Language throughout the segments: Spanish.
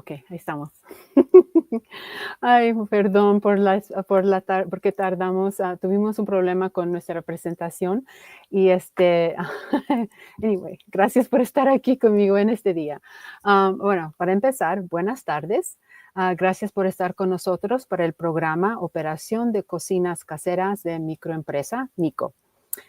Ok, ahí estamos. Ay, perdón porque tardamos, tuvimos un problema con nuestra presentación y anyway, gracias por estar aquí conmigo en este día. Bueno, para empezar, buenas tardes. Gracias por estar con nosotros para el programa Operación de Cocinas Caseras de Microempresa, MICO.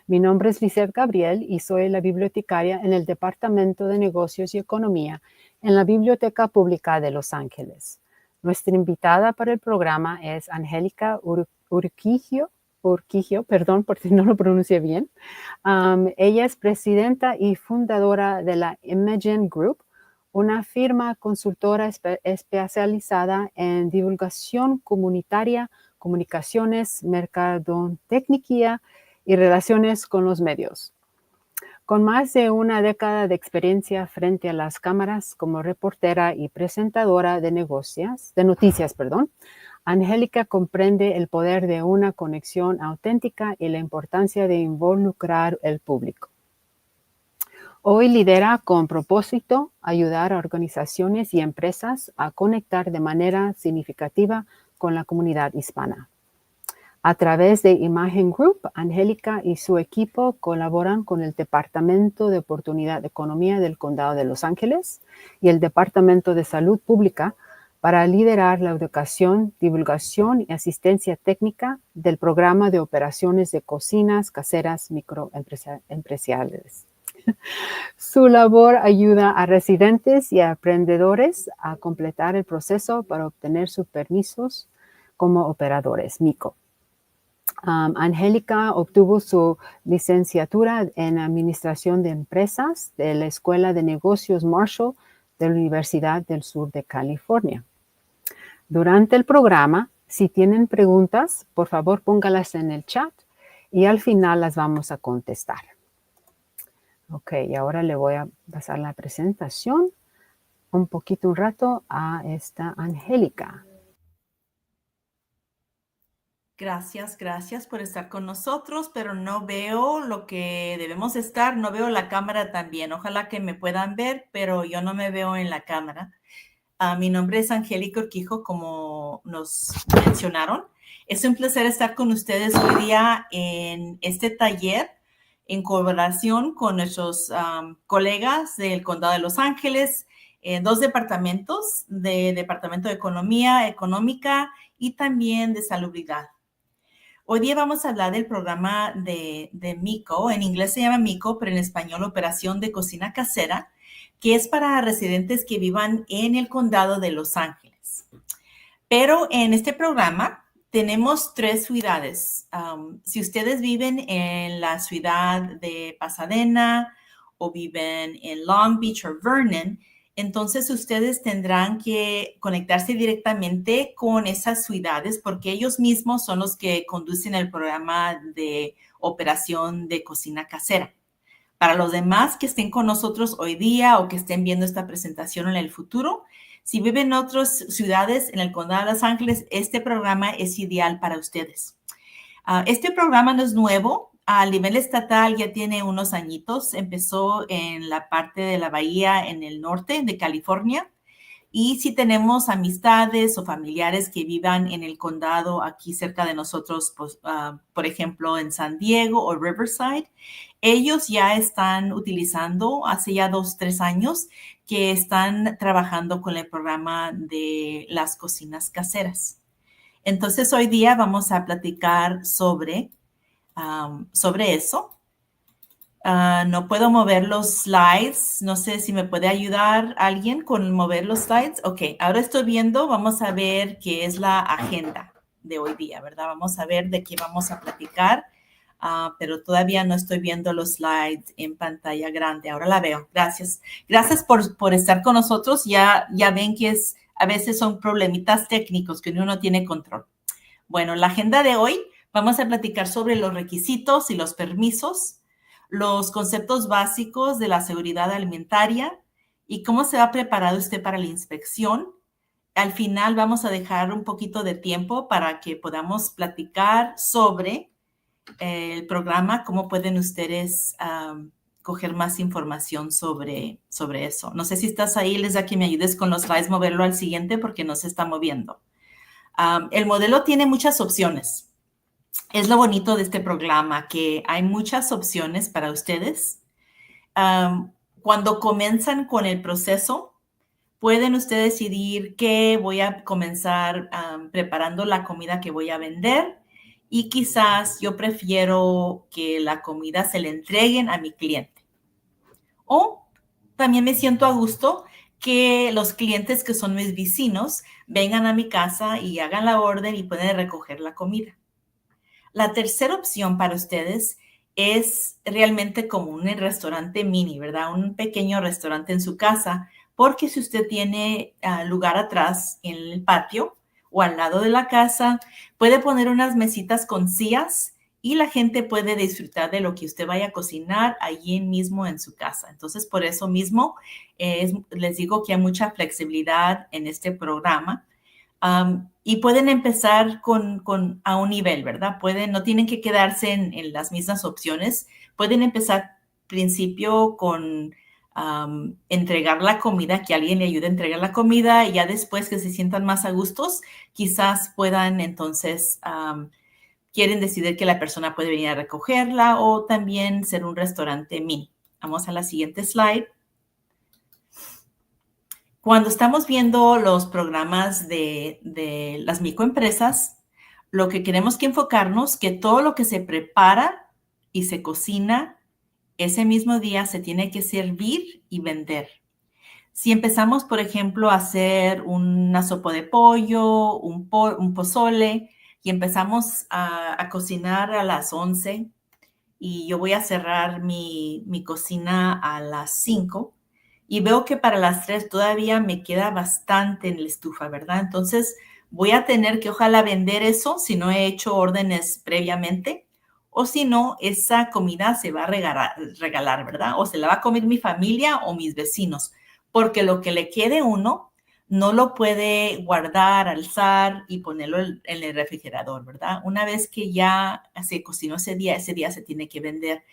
Mi nombre es Lizeth Gabriel y soy la bibliotecaria en el Departamento de Negocios y Economía en la Biblioteca Pública de Los Ángeles. Nuestra invitada para el programa es Angélica Urquijo, perdón por si no lo pronuncié bien. Ella es presidenta y fundadora de la Imagen Group, una firma consultora especializada en divulgación comunitaria, comunicaciones, mercadotecnia y relaciones con los medios. Con más de una década de experiencia frente a las cámaras como reportera y presentadora de noticias, Angélica comprende el poder de una conexión auténtica y la importancia de involucrar al público. Hoy lidera con propósito ayudar a organizaciones y empresas a conectar de manera significativa con la comunidad hispana. A través de Imagen Group, Angélica y su equipo colaboran con el Departamento de Oportunidad de Economía del Condado de Los Ángeles y el Departamento de Salud Pública para liderar la educación, divulgación y asistencia técnica del programa de operaciones de cocinas caseras microempresariales. Su labor ayuda a residentes y a emprendedores a completar el proceso para obtener sus permisos como operadores MICO. Angélica obtuvo su licenciatura en Administración de Empresas de la Escuela de Negocios Marshall de la Universidad del Sur de California. Durante el programa, si tienen preguntas, por favor póngalas en el chat y al final las vamos a contestar. Ok, y ahora le voy a pasar la presentación un rato a esta Angélica. Gracias por estar con nosotros, pero no veo lo que debemos estar, no veo la cámara también. Ojalá que me puedan ver, pero yo no me veo en la cámara. Mi nombre es Angélica Urquijo, como nos mencionaron. Es un placer estar con ustedes hoy día en este taller en colaboración con nuestros colegas del Condado de Los Ángeles, dos departamentos, Departamento de Economía, Económica y también de Salubridad. Hoy día vamos a hablar del programa de MICO. En inglés se llama MICO, pero en español Operación de Cocina Casera, que es para residentes que vivan en el condado de Los Ángeles. Pero en este programa tenemos 3 ciudades. Si ustedes viven en la ciudad de Pasadena o viven en Long Beach o Vernon, entonces ustedes tendrán que conectarse directamente con esas ciudades porque ellos mismos son los que conducen el programa de operación de cocina casera. Para los demás que estén con nosotros hoy día o que estén viendo esta presentación en el futuro, si viven en otras ciudades en el condado de Los Ángeles, este programa es ideal para ustedes. Este programa no es nuevo. A nivel estatal ya tiene unos añitos. Empezó en la parte de la bahía en el norte de California. Y si tenemos amistades o familiares que vivan en el condado aquí cerca de nosotros, pues, por ejemplo, en San Diego o Riverside, ellos ya están utilizando, hace ya 2-3 años, que están trabajando con el programa de las cocinas caseras. Entonces, hoy día vamos a platicar sobre eso. No puedo mover los slides. No sé si me puede ayudar alguien con mover los slides. Ok, ahora estoy viendo, vamos a ver qué es la agenda de hoy día, ¿verdad? Vamos a ver de qué vamos a platicar, pero todavía no estoy viendo los slides en pantalla grande. Ahora la veo. Gracias. Gracias por estar con nosotros. Ya ven que a veces son problemitas técnicos que uno no tiene control. Bueno, la agenda de hoy vamos a platicar sobre los requisitos y los permisos, los conceptos básicos de la seguridad alimentaria y cómo se va preparado usted para la inspección. Al final vamos a dejar un poquito de tiempo para que podamos platicar sobre el programa, cómo pueden ustedes coger más información sobre eso. No sé si estás ahí, les da que me ayudes con los slides, moverlo al siguiente porque no se está moviendo. El modelo tiene muchas opciones. Es lo bonito de este programa, que hay muchas opciones para ustedes. Cuando comienzan con el proceso, pueden ustedes decidir que voy a comenzar preparando la comida que voy a vender y quizás yo prefiero que la comida se le entreguen a mi cliente. O también me siento a gusto que los clientes que son mis vecinos vengan a mi casa y hagan la orden y pueden recoger la comida. La tercera opción para ustedes es realmente como un restaurante mini, ¿verdad? Un pequeño restaurante en su casa, porque si usted tiene lugar atrás en el patio o al lado de la casa, puede poner unas mesitas con sillas y la gente puede disfrutar de lo que usted vaya a cocinar allí mismo en su casa. Entonces, por eso mismo, les digo que hay mucha flexibilidad en este programa. Y pueden empezar a un nivel, ¿verdad? No tienen que quedarse en las mismas opciones. Pueden empezar principio con entregar la comida, que alguien le ayude a entregar la comida y ya después que se sientan más a gustos, quizás puedan entonces, quieren decidir que la persona puede venir a recogerla o también ser un restaurante mini. Vamos a la siguiente slide. Cuando estamos viendo los programas de las microempresas, lo que queremos que enfocarnos que todo lo que se prepara y se cocina ese mismo día se tiene que servir y vender. Si empezamos, por ejemplo, a hacer una sopa de pollo, un pozole, y empezamos a cocinar a las 11 y yo voy a cerrar mi cocina a las 5, y veo que para las 3 todavía me queda bastante en la estufa, ¿verdad? Entonces voy a tener que ojalá vender eso si no he hecho órdenes previamente, o si no, esa comida se va a regalar, ¿verdad? O se la va a comer mi familia o mis vecinos, porque lo que le quede uno no lo puede guardar, alzar y ponerlo en el refrigerador, ¿verdad? Una vez que ya se cocinó ese día se tiene que vender.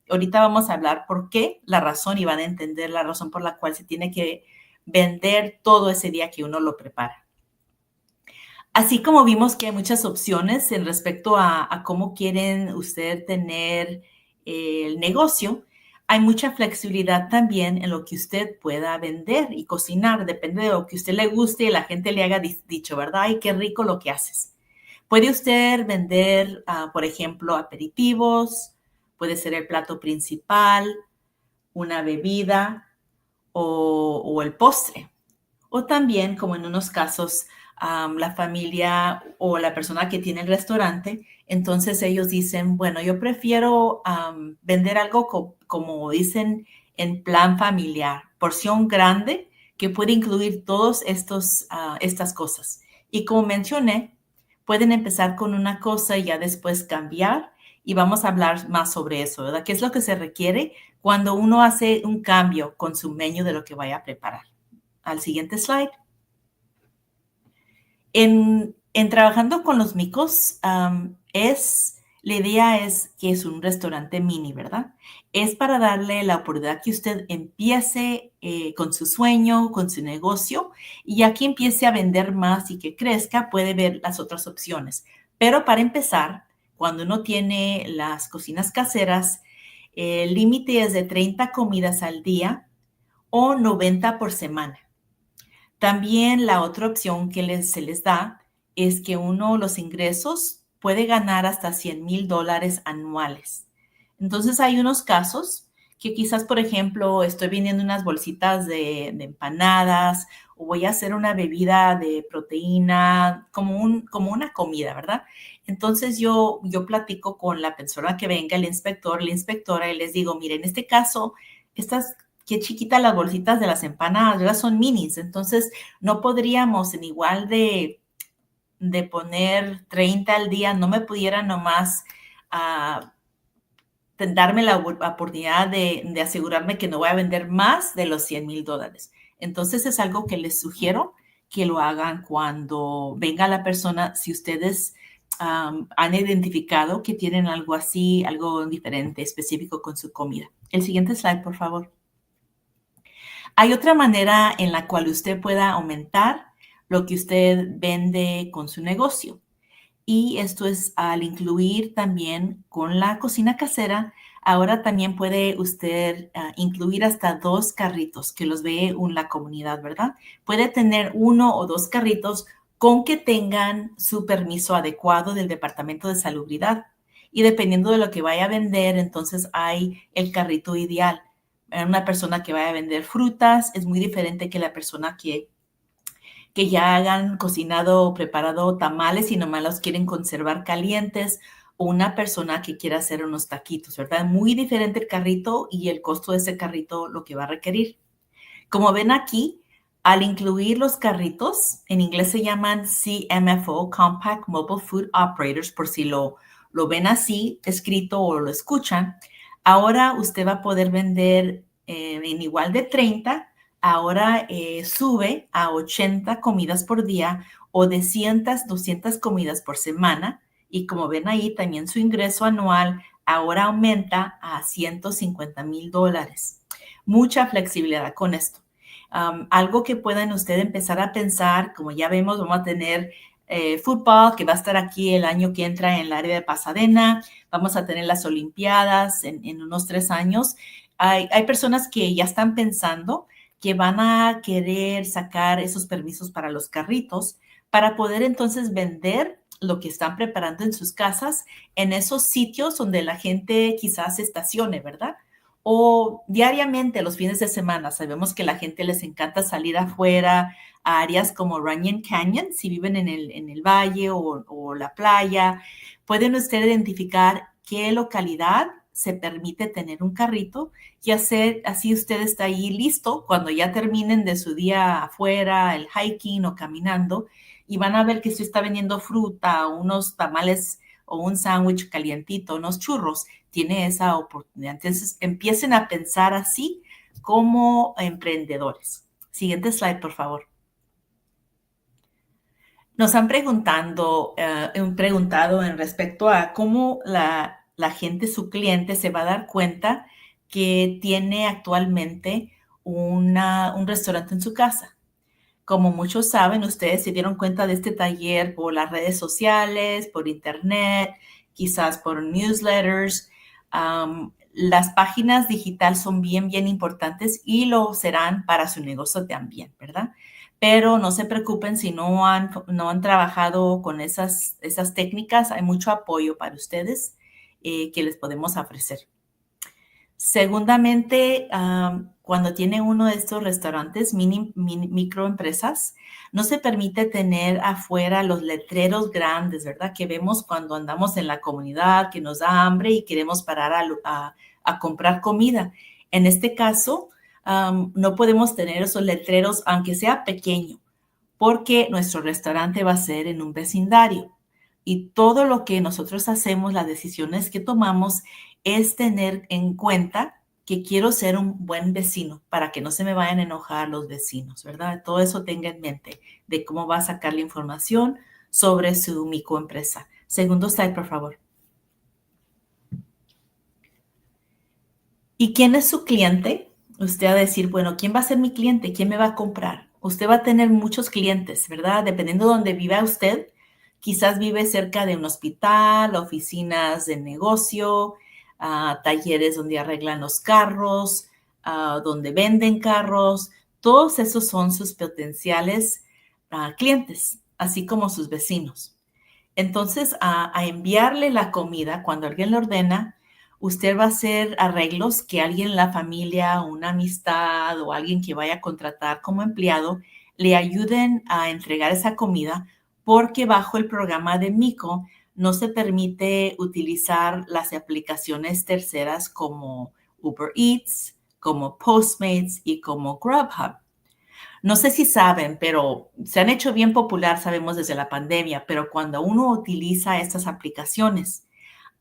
Ahorita vamos a hablar por qué, la razón, y van a entender la razón por la cual se tiene que vender todo ese día que uno lo prepara. Así como vimos que hay muchas opciones en respecto a cómo quieren usted tener el negocio, hay mucha flexibilidad también en lo que usted pueda vender y cocinar. Depende de lo que a usted le guste y la gente le haga dicho, ¿verdad? ¡Ay, qué rico lo que haces! Puede usted vender, por ejemplo, aperitivos, puede ser el plato principal, una bebida o el postre. O también, como en unos casos, la familia o la persona que tiene el restaurante, entonces ellos dicen, bueno, yo prefiero vender algo como dicen en plan familiar, porción grande que puede incluir todas estas cosas. Y como mencioné, pueden empezar con una cosa y ya después cambiar, y vamos a hablar más sobre eso, ¿verdad? ¿Qué es lo que se requiere cuando uno hace un cambio con su menú de lo que vaya a preparar? Al siguiente slide. En trabajando con los micos, la idea es que es un restaurante mini, ¿verdad? Es para darle la oportunidad que usted empiece con su sueño, con su negocio, y ya que empiece a vender más y que crezca, puede ver las otras opciones. Pero para empezar, cuando uno tiene las cocinas caseras, el límite es de 30 comidas al día o 90 por semana. También la otra opción que se les da es que los ingresos puede ganar hasta $100,000 anuales. Entonces hay unos casos que quizás, por ejemplo, estoy vendiendo unas bolsitas de empanadas o voy a hacer una bebida de proteína como una comida, ¿verdad? Entonces yo platico con la persona que venga, el inspector, la inspectora, y les digo, mire, en este caso, qué chiquitas las bolsitas de las empanadas, ¿verdad? Son minis, entonces no podríamos en igual de poner 30 al día, no me pudiera nomás darme la oportunidad de asegurarme que no voy a vender más de los $100,000. Entonces es algo que les sugiero que lo hagan cuando venga la persona. Si ustedes han identificado que tienen algo así, algo diferente, específico con su comida. El siguiente slide, por favor. Hay otra manera en la cual usted pueda aumentar lo que usted vende con su negocio. Y esto es al incluir también con la cocina casera. Ahora también puede usted incluir hasta 2 carritos que los ve en la comunidad, ¿verdad? Puede tener 1 o 2 carritos con que tengan su permiso adecuado del Departamento de Salubridad. Y dependiendo de lo que vaya a vender, entonces hay el carrito ideal. Una persona que vaya a vender frutas es muy diferente que la persona que ya hayan cocinado o preparado tamales y nomás los quieren conservar calientes, o una persona que quiera hacer unos taquitos, ¿verdad? Muy diferente el carrito y el costo de ese carrito lo que va a requerir. Como ven aquí, al incluir los carritos, en inglés se llaman CMFO, Compact Mobile Food Operators, por si lo ven así escrito o lo escuchan, ahora usted va a poder vender en igual de 30, ahora sube a 80 comidas por día o de 100, 200 comidas por semana. Y como ven ahí, también su ingreso anual ahora aumenta a $150,000. Mucha flexibilidad con esto. Algo que puedan ustedes empezar a pensar, como ya vemos, vamos a tener fútbol que va a estar aquí el año que entra en el área de Pasadena. Vamos a tener las Olimpiadas en unos 3 años. Hay personas que ya están pensando que van a querer sacar esos permisos para los carritos para poder entonces vender lo que están preparando en sus casas en esos sitios donde la gente quizás se estacione, ¿verdad? O diariamente, los fines de semana. Sabemos que a la gente les encanta salir afuera a áreas como Runyon Canyon, si viven en el valle o la playa. Pueden ustedes identificar qué localidad se permite tener un carrito y así usted está ahí listo cuando ya terminen de su día afuera, el hiking o caminando, y van a ver que si está vendiendo fruta, unos tamales o un sándwich calientito, unos churros, tiene esa oportunidad. Entonces, empiecen a pensar así como emprendedores. Siguiente slide, por favor. Nos han preguntado en respecto a cómo la gente, su cliente, se va a dar cuenta que tiene actualmente un restaurante en su casa. Como muchos saben, ustedes se dieron cuenta de este taller por las redes sociales, por internet, quizás por newsletters. Las páginas digitales son bien, bien importantes y lo serán para su negocio también, ¿verdad? Pero no se preocupen si no han trabajado con esas técnicas. Hay mucho apoyo para ustedes que les podemos ofrecer. Segundamente, cuando tiene uno de estos restaurantes, microempresas, no se permite tener afuera los letreros grandes, ¿verdad? Que vemos cuando andamos en la comunidad, que nos da hambre y queremos parar a comprar comida. En este caso, no podemos tener esos letreros, aunque sea pequeño, porque nuestro restaurante va a ser en un vecindario. Y todo lo que nosotros hacemos, las decisiones que tomamos, es tener en cuenta que quiero ser un buen vecino para que no se me vayan a enojar los vecinos, ¿verdad? Todo eso tenga en mente de cómo va a sacar la información sobre su microempresa. Segundo slide, por favor. ¿Y quién es su cliente? Usted va a decir, bueno, ¿quién va a ser mi cliente? ¿Quién me va a comprar? Usted va a tener muchos clientes, ¿verdad? Dependiendo de donde viva usted, quizás vive cerca de un hospital, oficinas de negocio, talleres donde arreglan los carros, donde venden carros. Todos esos son sus potenciales clientes, así como sus vecinos. Entonces, a enviarle la comida, cuando alguien le ordena, usted va a hacer arreglos que alguien en la familia, una amistad o alguien que vaya a contratar como empleado le ayuden a entregar esa comida, porque bajo el programa de Mico no se permite utilizar las aplicaciones terceras como Uber Eats, como Postmates y como Grubhub. No sé si saben, pero se han hecho bien popular, sabemos desde la pandemia, pero cuando uno utiliza estas aplicaciones,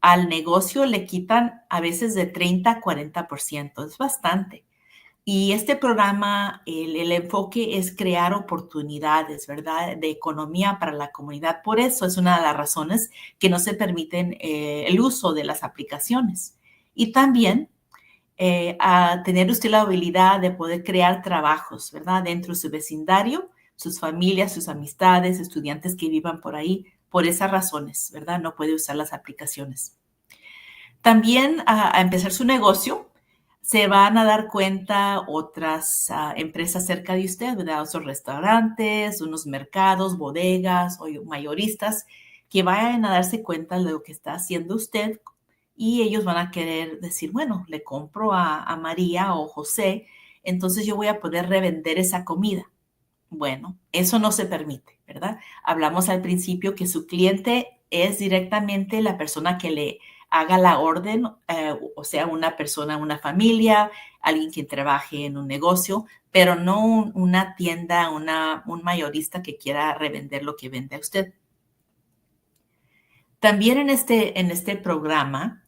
al negocio le quitan a veces de 30 a 40%, es bastante. Y este programa, el enfoque es crear oportunidades, ¿verdad?, de economía para la comunidad. Por eso es una de las razones que no se permiten el uso de las aplicaciones. Y también a tener usted la habilidad de poder crear trabajos, ¿verdad?, dentro de su vecindario, sus familias, sus amistades, estudiantes que vivan por ahí. Por esas razones, ¿verdad?, no puede usar las aplicaciones. También a empezar su negocio, se van a dar cuenta otras empresas cerca de usted, ¿verdad? Otros restaurantes, unos mercados, bodegas o mayoristas que vayan a darse cuenta de lo que está haciendo usted y ellos van a querer decir, bueno, le compro a María o José, entonces yo voy a poder revender esa comida. Bueno, eso no se permite, ¿verdad? Hablamos al principio que su cliente es directamente la persona que le haga la orden, o sea, una persona, una familia, alguien que trabaje en un negocio, pero no una tienda, un mayorista que quiera revender lo que vende a usted. También en este programa,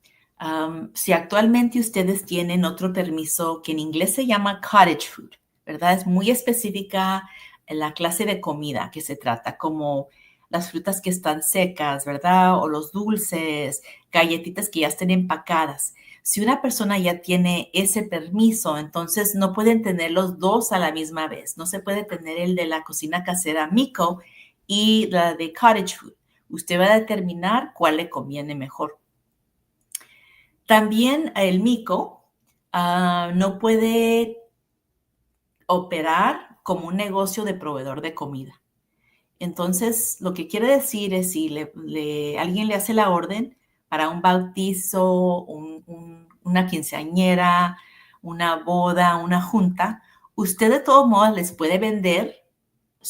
si actualmente ustedes tienen otro permiso que en inglés se llama cottage food, ¿verdad? Es muy específica la clase de comida que se trata, como las frutas que están secas, ¿verdad? O los dulces, galletitas que ya estén empacadas. Si una persona ya tiene ese permiso, entonces no pueden tener los dos a la misma vez. No se puede tener el de la cocina casera Mico y la de cottage food. Usted va a determinar cuál le conviene mejor. También el Mico no puede operar como un negocio de proveedor de comida. Entonces, lo que quiere decir es si alguien le hace la orden para un bautizo, una quinceañera, una boda, una junta, usted de todos modos les puede vender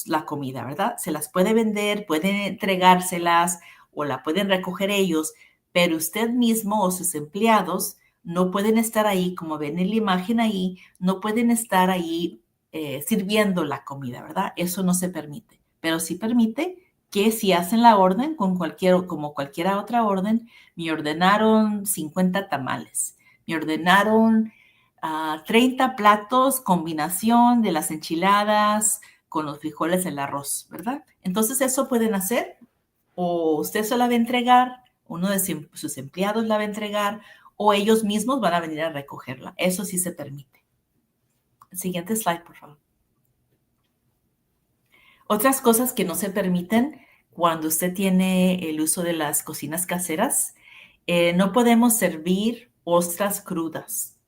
la comida, ¿verdad? Se las puede vender, pueden entregárselas o la pueden recoger ellos, pero usted mismo o sus empleados no pueden estar ahí, como ven en la imagen ahí, no pueden estar ahí sirviendo la comida, ¿verdad? Eso no se permite, pero sí permite que si hacen la orden como cualquier otra orden, me ordenaron 50 tamales, me ordenaron 30 platos, combinación de las enchiladas, con los frijoles, el arroz, ¿verdad? Entonces eso pueden hacer, o usted se la va a entregar, uno de sus empleados la va a entregar, o ellos mismos van a venir a recogerla. Eso sí se permite. Siguiente slide, por favor. Otras cosas que no se permiten cuando usted tiene el uso de las cocinas caseras, no podemos servir ostras crudas.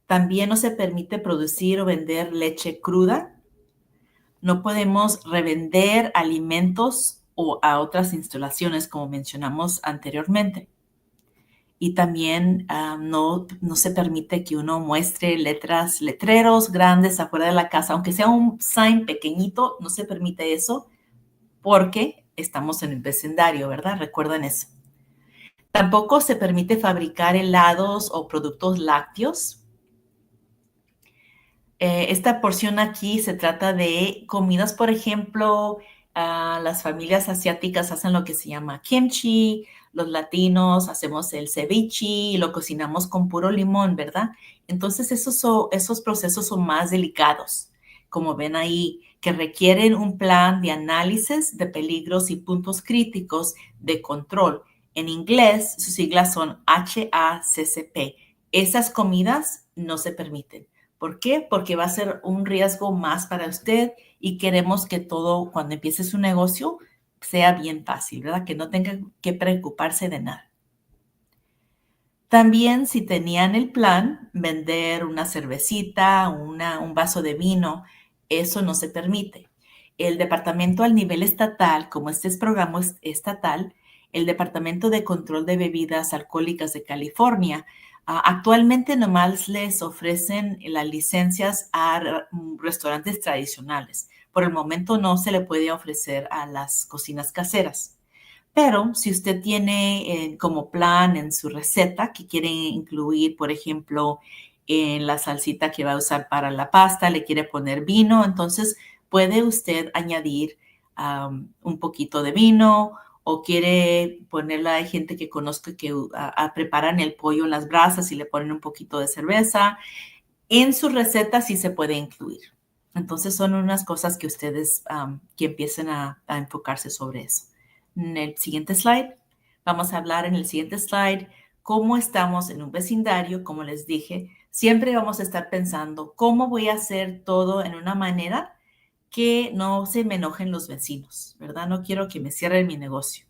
También no se permite producir o vender leche cruda. No podemos revender alimentos o a otras instalaciones, como mencionamos anteriormente. Y también no se permite que uno muestre letreros grandes afuera de la casa, aunque sea un sign pequeñito, no se permite eso porque estamos en el vecindario, ¿verdad? Recuerden eso. Tampoco se permite fabricar helados o productos lácteos. Esta porción aquí se trata de comidas, por ejemplo, las familias asiáticas hacen lo que se llama kimchi, los latinos hacemos el ceviche y lo cocinamos con puro limón, ¿verdad? Entonces esos procesos son más delicados, como ven ahí, que requieren un plan de análisis de peligros y puntos críticos de control. En inglés, sus siglas son HACCP. Esas comidas no se permiten. ¿Por qué? Porque va a ser un riesgo más para usted y queremos que todo, cuando empiece su negocio, sea bien fácil, ¿verdad? Que no tenga que preocuparse de nada. También si tenían el plan, vender una cervecita, un vaso de vino, eso no se permite. El departamento al nivel estatal, como este es programa estatal, el Departamento de Control de Bebidas Alcohólicas de California, actualmente nomás les ofrecen las licencias a restaurantes tradicionales. Por el momento no se le puede ofrecer a las cocinas caseras. Pero si usted tiene como plan en su receta que quiere incluir, por ejemplo, en la salsita que va a usar para la pasta, le quiere poner vino, entonces puede usted añadir un poquito de vino o quiere ponerla. Hay gente que conozco que preparan el pollo en las brasas y le ponen un poquito de cerveza. en su receta sí se puede incluir. Entonces son unas cosas que ustedes que empiecen a enfocarse sobre eso. En el siguiente slide, vamos a hablar en el siguiente slide cómo estamos en un vecindario, como les dije. Siempre vamos a estar pensando cómo voy a hacer todo en una manera que no se me enojen los vecinos, ¿verdad? No quiero que me cierren mi negocio.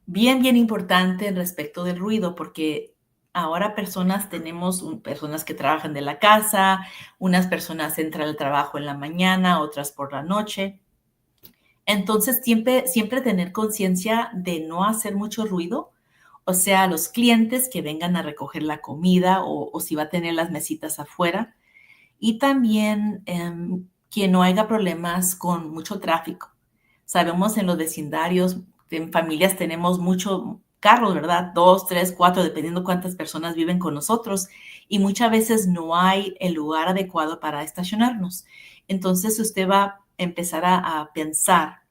Bien, bien importante respecto del ruido, porque ahora tenemos personas que trabajan de la casa, unas personas entran al trabajo en la mañana, otras por la noche. Entonces, siempre tener conciencia de no hacer mucho ruido, o sea, los clientes que vengan a recoger la comida o si va a tener las mesitas afuera. Y también que no haya problemas con mucho tráfico. Sabemos en los vecindarios, en familias tenemos muchos carros, ¿verdad? 2, 3, 4, dependiendo cuántas personas viven con nosotros. Y muchas veces no hay el lugar adecuado para estacionarnos. Entonces usted va a empezar a pensar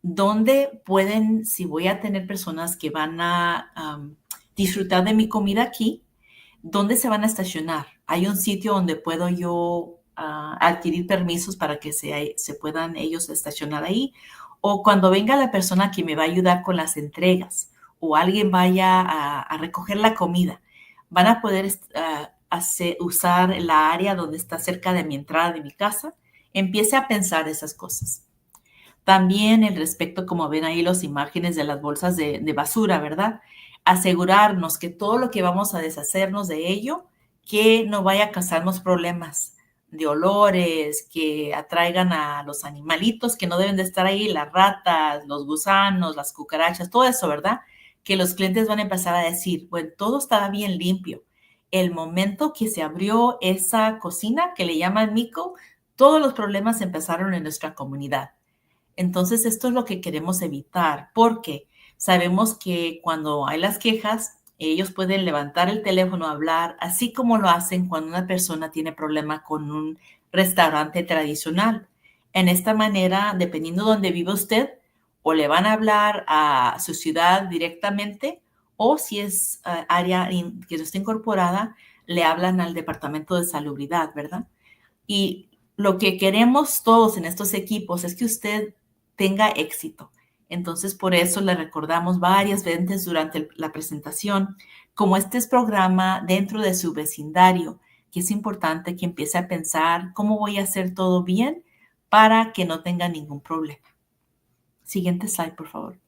dónde pueden, si voy a tener personas que van a disfrutar de mi comida aquí, ¿dónde se van a estacionar? ¿Hay un sitio donde puedo yo adquirir permisos para que se puedan ellos estacionar ahí? O cuando venga la persona que me va a ayudar con las entregas o alguien vaya a recoger la comida, van a poder usar la área donde está cerca de mi entrada de mi casa. Empiece a pensar esas cosas. También el respecto, como ven ahí las imágenes de las bolsas de basura, ¿verdad? Asegurarnos que todo lo que vamos a deshacernos de ello, que no vaya a causarnos problemas de olores, que atraigan a los animalitos que no deben de estar ahí, las ratas, los gusanos, las cucarachas, todo eso, ¿verdad? Que los clientes van a empezar a decir, bueno, todo estaba bien limpio. El momento que se abrió esa cocina que le llaman mico, todos los problemas empezaron en nuestra comunidad. Entonces, esto es lo que queremos evitar, porque sabemos que cuando hay las quejas, ellos pueden levantar el teléfono, hablar, así como lo hacen cuando una persona tiene problema con un restaurante tradicional. En esta manera, dependiendo de dónde vive usted, o le van a hablar a su ciudad directamente, o si es área que no está incorporada, le hablan al departamento de salubridad, ¿verdad? Y lo que queremos todos en estos equipos es que usted tenga éxito. Entonces, por eso le recordamos varias veces durante la presentación, como este es programa dentro de su vecindario, que es importante que empiece a pensar cómo voy a hacer todo bien para que no tenga ningún problema. Siguiente slide, por favor.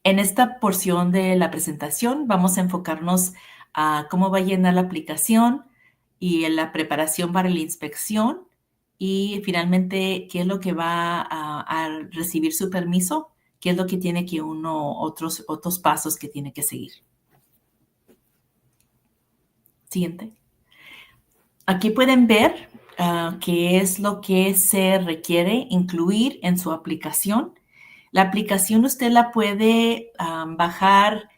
En esta porción de la presentación vamos a enfocarnos a cómo va a llenar la aplicación y en la preparación para la inspección y finalmente qué es lo que va a recibir su permiso, qué es lo que tiene que otros pasos que tiene que seguir. Siguiente. Aquí pueden ver qué es lo que se requiere incluir en su aplicación. La aplicación usted la puede bajar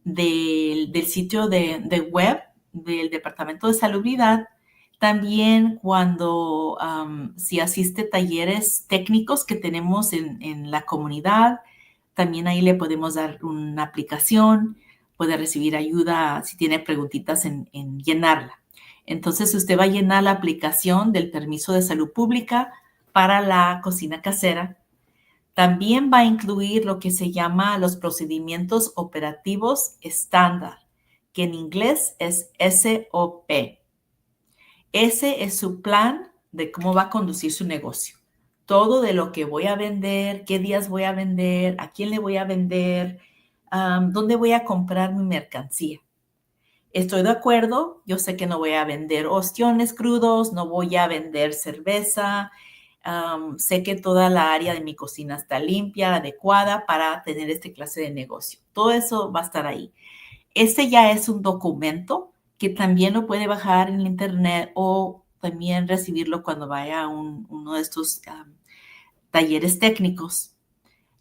del sitio de web del Departamento de Salubridad. También cuando si asiste talleres técnicos que tenemos en la comunidad, también ahí le podemos dar una aplicación, puede recibir ayuda si tiene preguntitas en llenarla. Entonces usted va a llenar la aplicación del permiso de salud pública para la cocina casera. También va a incluir lo que se llama los procedimientos operativos estándar, que en inglés es SOP. Ese es su plan de cómo va a conducir su negocio. Todo de lo que voy a vender, qué días voy a vender, a quién le voy a vender, dónde voy a comprar mi mercancía. Estoy de acuerdo, yo sé que no voy a vender ostiones crudos, no voy a vender cerveza, sé que toda la área de mi cocina está limpia, adecuada para tener este clase de negocio. Todo eso va a estar ahí. Este ya es un documento que también lo puede bajar en internet o también recibirlo cuando vaya a uno de estos talleres técnicos.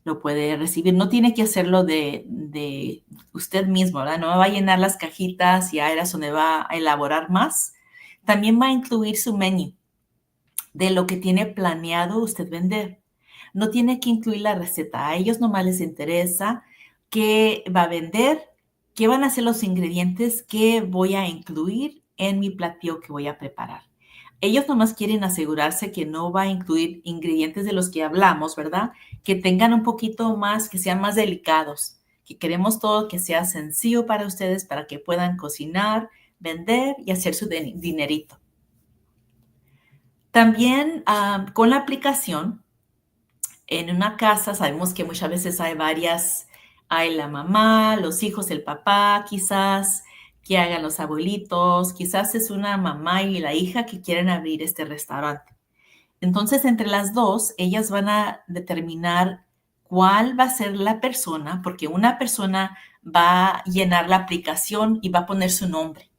Lo puede recibir. No tiene que hacerlo de usted mismo, ¿verdad? No va a llenar las cajitas y ahora es donde va a elaborar más. También va a incluir su menú de lo que tiene planeado usted vender. No tiene que incluir la receta. A ellos nomás les interesa qué va a vender, qué van a ser los ingredientes que voy a incluir en mi platillo que voy a preparar. Ellos nomás quieren asegurarse que no va a incluir ingredientes de los que hablamos, ¿verdad? Que tengan un poquito más, que sean más delicados, que queremos todo que sea sencillo para ustedes, para que puedan cocinar, vender y hacer su dinerito. También con la aplicación, en una casa sabemos que muchas veces hay la mamá, los hijos, el papá, quizás que hagan los abuelitos, quizás es una mamá y la hija que quieren abrir este restaurante. Entonces, entre las dos, ellas van a determinar cuál va a ser la persona, porque una persona va a llenar la aplicación y va a poner su nombre.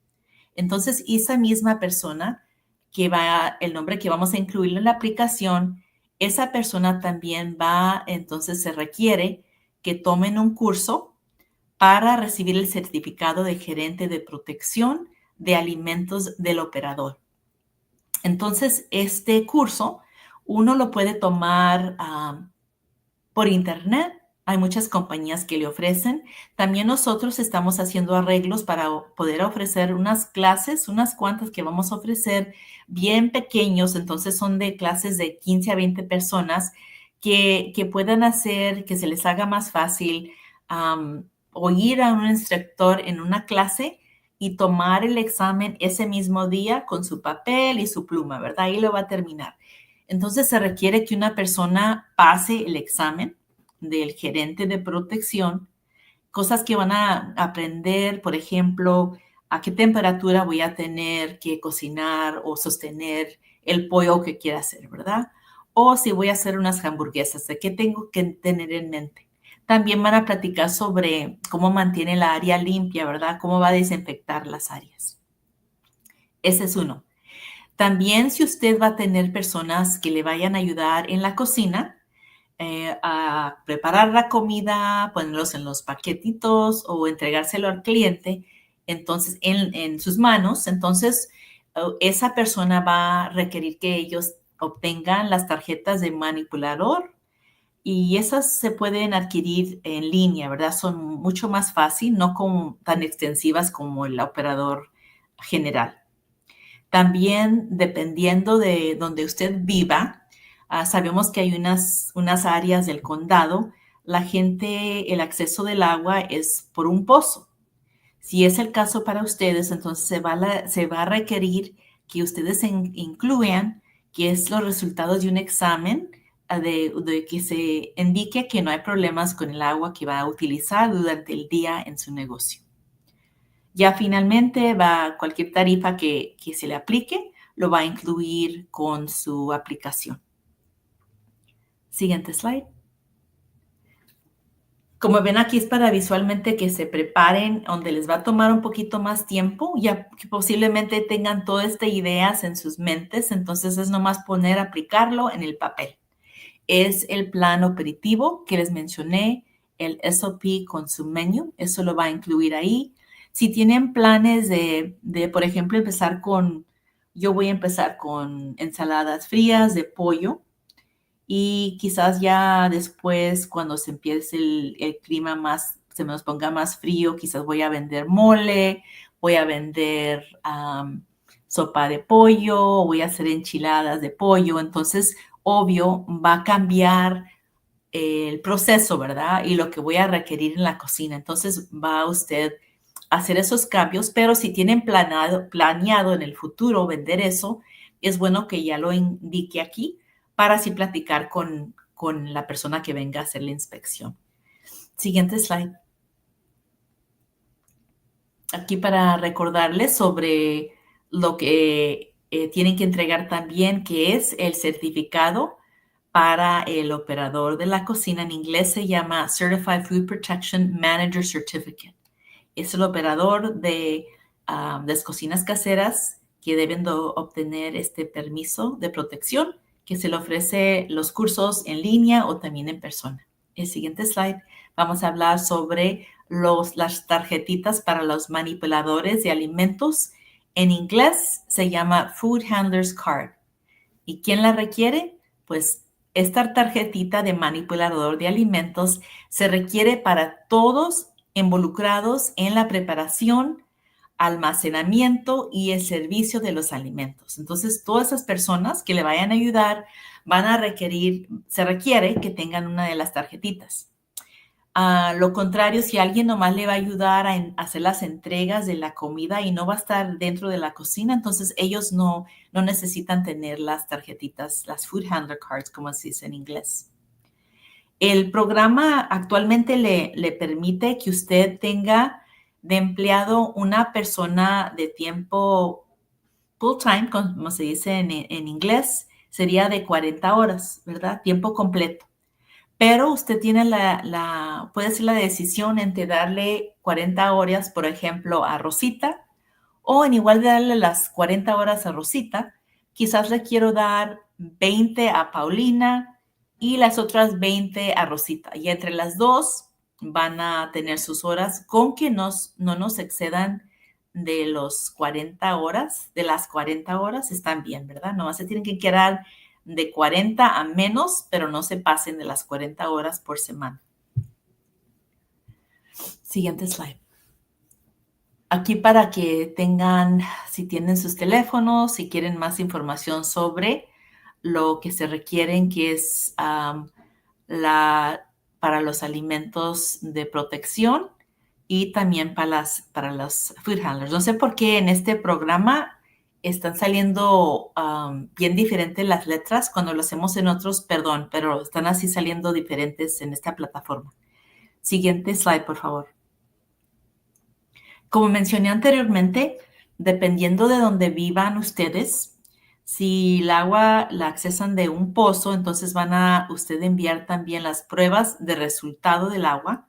Entonces, esa misma persona el nombre que vamos a incluir en la aplicación, esa persona también entonces se requiere que tomen un curso para recibir el certificado de gerente de protección de alimentos del operador. Entonces, este curso uno lo puede tomar por internet. Hay muchas compañías que le ofrecen. También nosotros estamos haciendo arreglos para poder ofrecer unas clases, unas cuantas que vamos a ofrecer bien pequeños. Entonces son de clases de 15 a 20 personas que puedan hacer, que se les haga más fácil o ir a un instructor en una clase y tomar el examen ese mismo día con su papel y su pluma, ¿verdad? Ahí lo va a terminar. Entonces se requiere que una persona pase el examen del gerente de protección, cosas que van a aprender, por ejemplo, a qué temperatura voy a tener que cocinar o sostener el pollo que quiera hacer, ¿verdad? O si voy a hacer unas hamburguesas, ¿de qué tengo que tener en mente? También van a platicar sobre cómo mantiene la área limpia, ¿verdad? Cómo va a desinfectar las áreas. Ese es uno. También si usted va a tener personas que le vayan a ayudar en la cocina, a preparar la comida, ponerlos en los paquetitos o entregárselo al cliente, entonces en sus manos, entonces esa persona va a requerir que ellos obtengan las tarjetas de manipulador y esas se pueden adquirir en línea, ¿verdad? Son mucho más fácil, no tan extensivas como el operador general. También, dependiendo de donde usted viva, sabemos que hay unas áreas del condado, el acceso del agua es por un pozo. Si es el caso para ustedes, entonces se va a requerir que ustedes incluyan que es los resultados de un examen de que se indique que no hay problemas con el agua que va a utilizar durante el día en su negocio. Ya finalmente cualquier tarifa que se le aplique, lo va a incluir con su aplicación. Siguiente slide. Como ven aquí es para visualmente que se preparen, donde les va a tomar un poquito más tiempo, ya que posiblemente tengan todas estas ideas en sus mentes, entonces es nomás aplicarlo en el papel. Es el plan operativo que les mencioné, el SOP con su menú, eso lo va a incluir ahí. Si tienen planes de por ejemplo, yo voy a empezar con ensaladas frías de pollo y quizás ya después cuando se empiece el clima se nos ponga más frío, quizás voy a vender mole, voy a vender sopa de pollo, voy a hacer enchiladas de pollo, entonces obvio va a cambiar el proceso, ¿verdad? Y lo que voy a requerir en la cocina. Entonces va usted a hacer esos cambios, pero si tienen planeado en el futuro vender eso, es bueno que ya lo indique aquí para así platicar con la persona que venga a hacer la inspección. Siguiente slide. Aquí para recordarles sobre lo que tienen que entregar también, que es el certificado para el operador de la cocina. En inglés se llama Certified Food Protection Manager Certificate. Es el operador de las cocinas caseras que deben obtener este permiso de protección que se le ofrece los cursos en línea o también en persona. El siguiente slide vamos a hablar sobre las tarjetitas para los manipuladores de alimentos. En inglés se llama Food Handler's Card. ¿Y quién la requiere? Pues esta tarjetita de manipulador de alimentos se requiere para todos involucrados en la preparación almacenamiento y el servicio de los alimentos. Entonces, todas esas personas que le vayan a ayudar van a requerir, se requiere que tengan una de las tarjetitas. Lo contrario, si alguien nomás le va a ayudar a hacer las entregas de la comida y no va a estar dentro de la cocina, entonces ellos no necesitan tener las tarjetitas, las food handler cards, como se dice en inglés. El programa actualmente le permite que usted tenga de empleado una persona de tiempo full time, como se dice en inglés, sería de 40 horas, ¿verdad? Tiempo completo. Pero usted tiene puede hacer la decisión entre darle 40 horas, por ejemplo, a Rosita, o en igual de darle las 40 horas a Rosita, quizás le quiero dar 20 a Paulina y las otras 20 a Rosita. Y entre las dos van a tener sus horas con que no nos excedan de las 40 horas, están bien, ¿verdad? Nomás se tienen que quedar de 40 a menos, pero no se pasen de las 40 horas por semana. Siguiente slide. Aquí para que tengan, si tienen sus teléfonos, si quieren más información sobre lo que se requieren, que es para los alimentos de protección y también para los food handlers. No sé por qué en este programa están saliendo bien diferentes las letras cuando lo hacemos en otros, perdón, pero están así saliendo diferentes en esta plataforma. Siguiente slide, por favor. Como mencioné anteriormente, dependiendo de donde vivan ustedes, si el agua la accesan de un pozo, entonces van a usted enviar también las pruebas de resultado del agua.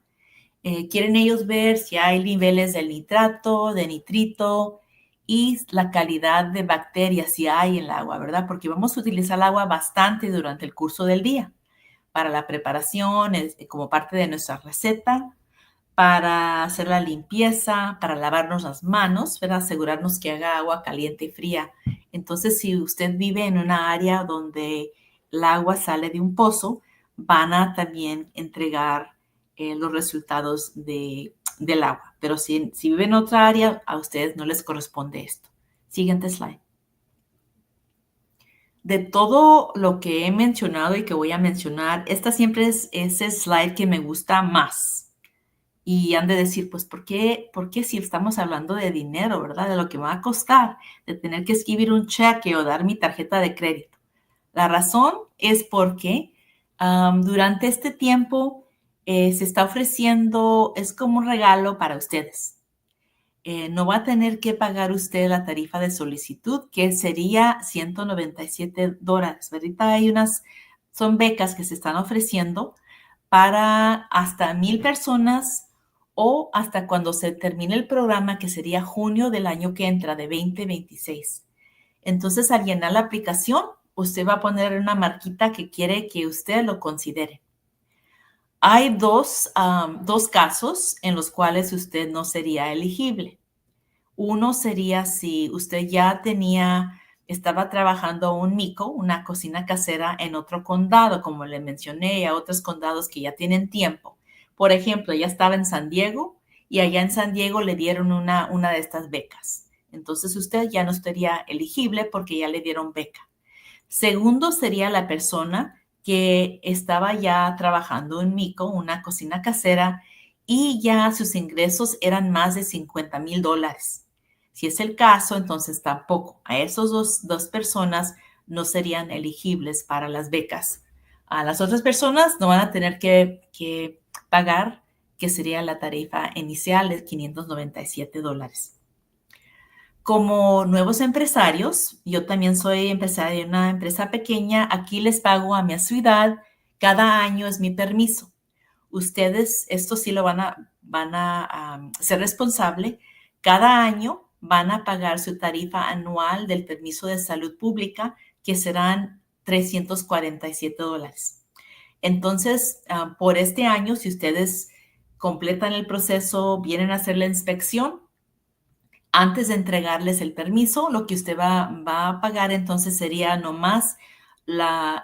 Quieren ellos ver si hay niveles de nitrato, de nitrito y la calidad de bacterias si hay en el agua, ¿verdad? Porque vamos a utilizar el agua bastante durante el curso del día para la preparación, como parte de nuestra receta, para hacer la limpieza, para lavarnos las manos, ¿verdad? Asegurarnos que haga agua caliente y fría. Entonces, si usted vive en una área donde el agua sale de un pozo, van a también entregar los resultados del agua. Pero si vive en otra área, a ustedes no les corresponde esto. Siguiente slide. De todo lo que he mencionado y que voy a mencionar, esta siempre es ese slide que me gusta más. Y han de decir, pues, ¿por qué si estamos hablando de dinero, verdad? De lo que me va a costar, de tener que escribir un cheque o dar mi tarjeta de crédito. La razón es porque durante este tiempo se está ofreciendo, es como un regalo para ustedes. No va a tener que pagar usted la tarifa de solicitud, que sería $197. Ahorita son becas que se están ofreciendo para hasta 1,000 personas o hasta cuando se termine el programa, que sería junio del año que entra, de 2026. Entonces, al llenar la aplicación, usted va a poner una marquita que quiere que usted lo considere. Hay dos casos en los cuales usted no sería elegible. Uno sería si usted ya estaba trabajando un MICO, una cocina casera en otro condado, como le mencioné, y a otros condados que ya tienen tiempo. Por ejemplo, ya estaba en San Diego y allá en San Diego le dieron una de estas becas. Entonces usted ya no estaría elegible porque ya le dieron beca. Segundo sería la persona que estaba ya trabajando en MICO, una cocina casera, y ya sus ingresos eran más de $50,000. Si es el caso, entonces tampoco. A esos dos personas no serían elegibles para las becas. A las otras personas no van a tener que pagar, que sería la tarifa inicial de $597. Como nuevos empresarios, yo también soy empresaria de una empresa pequeña, aquí les pago a mi ciudad, cada año es mi permiso. Ustedes, esto sí lo van a ser responsable, cada año van a pagar su tarifa anual del permiso de salud pública, que serán $347. Entonces, por este año, si ustedes completan el proceso, vienen a hacer la inspección, antes de entregarles el permiso, lo que usted va a pagar entonces sería nomás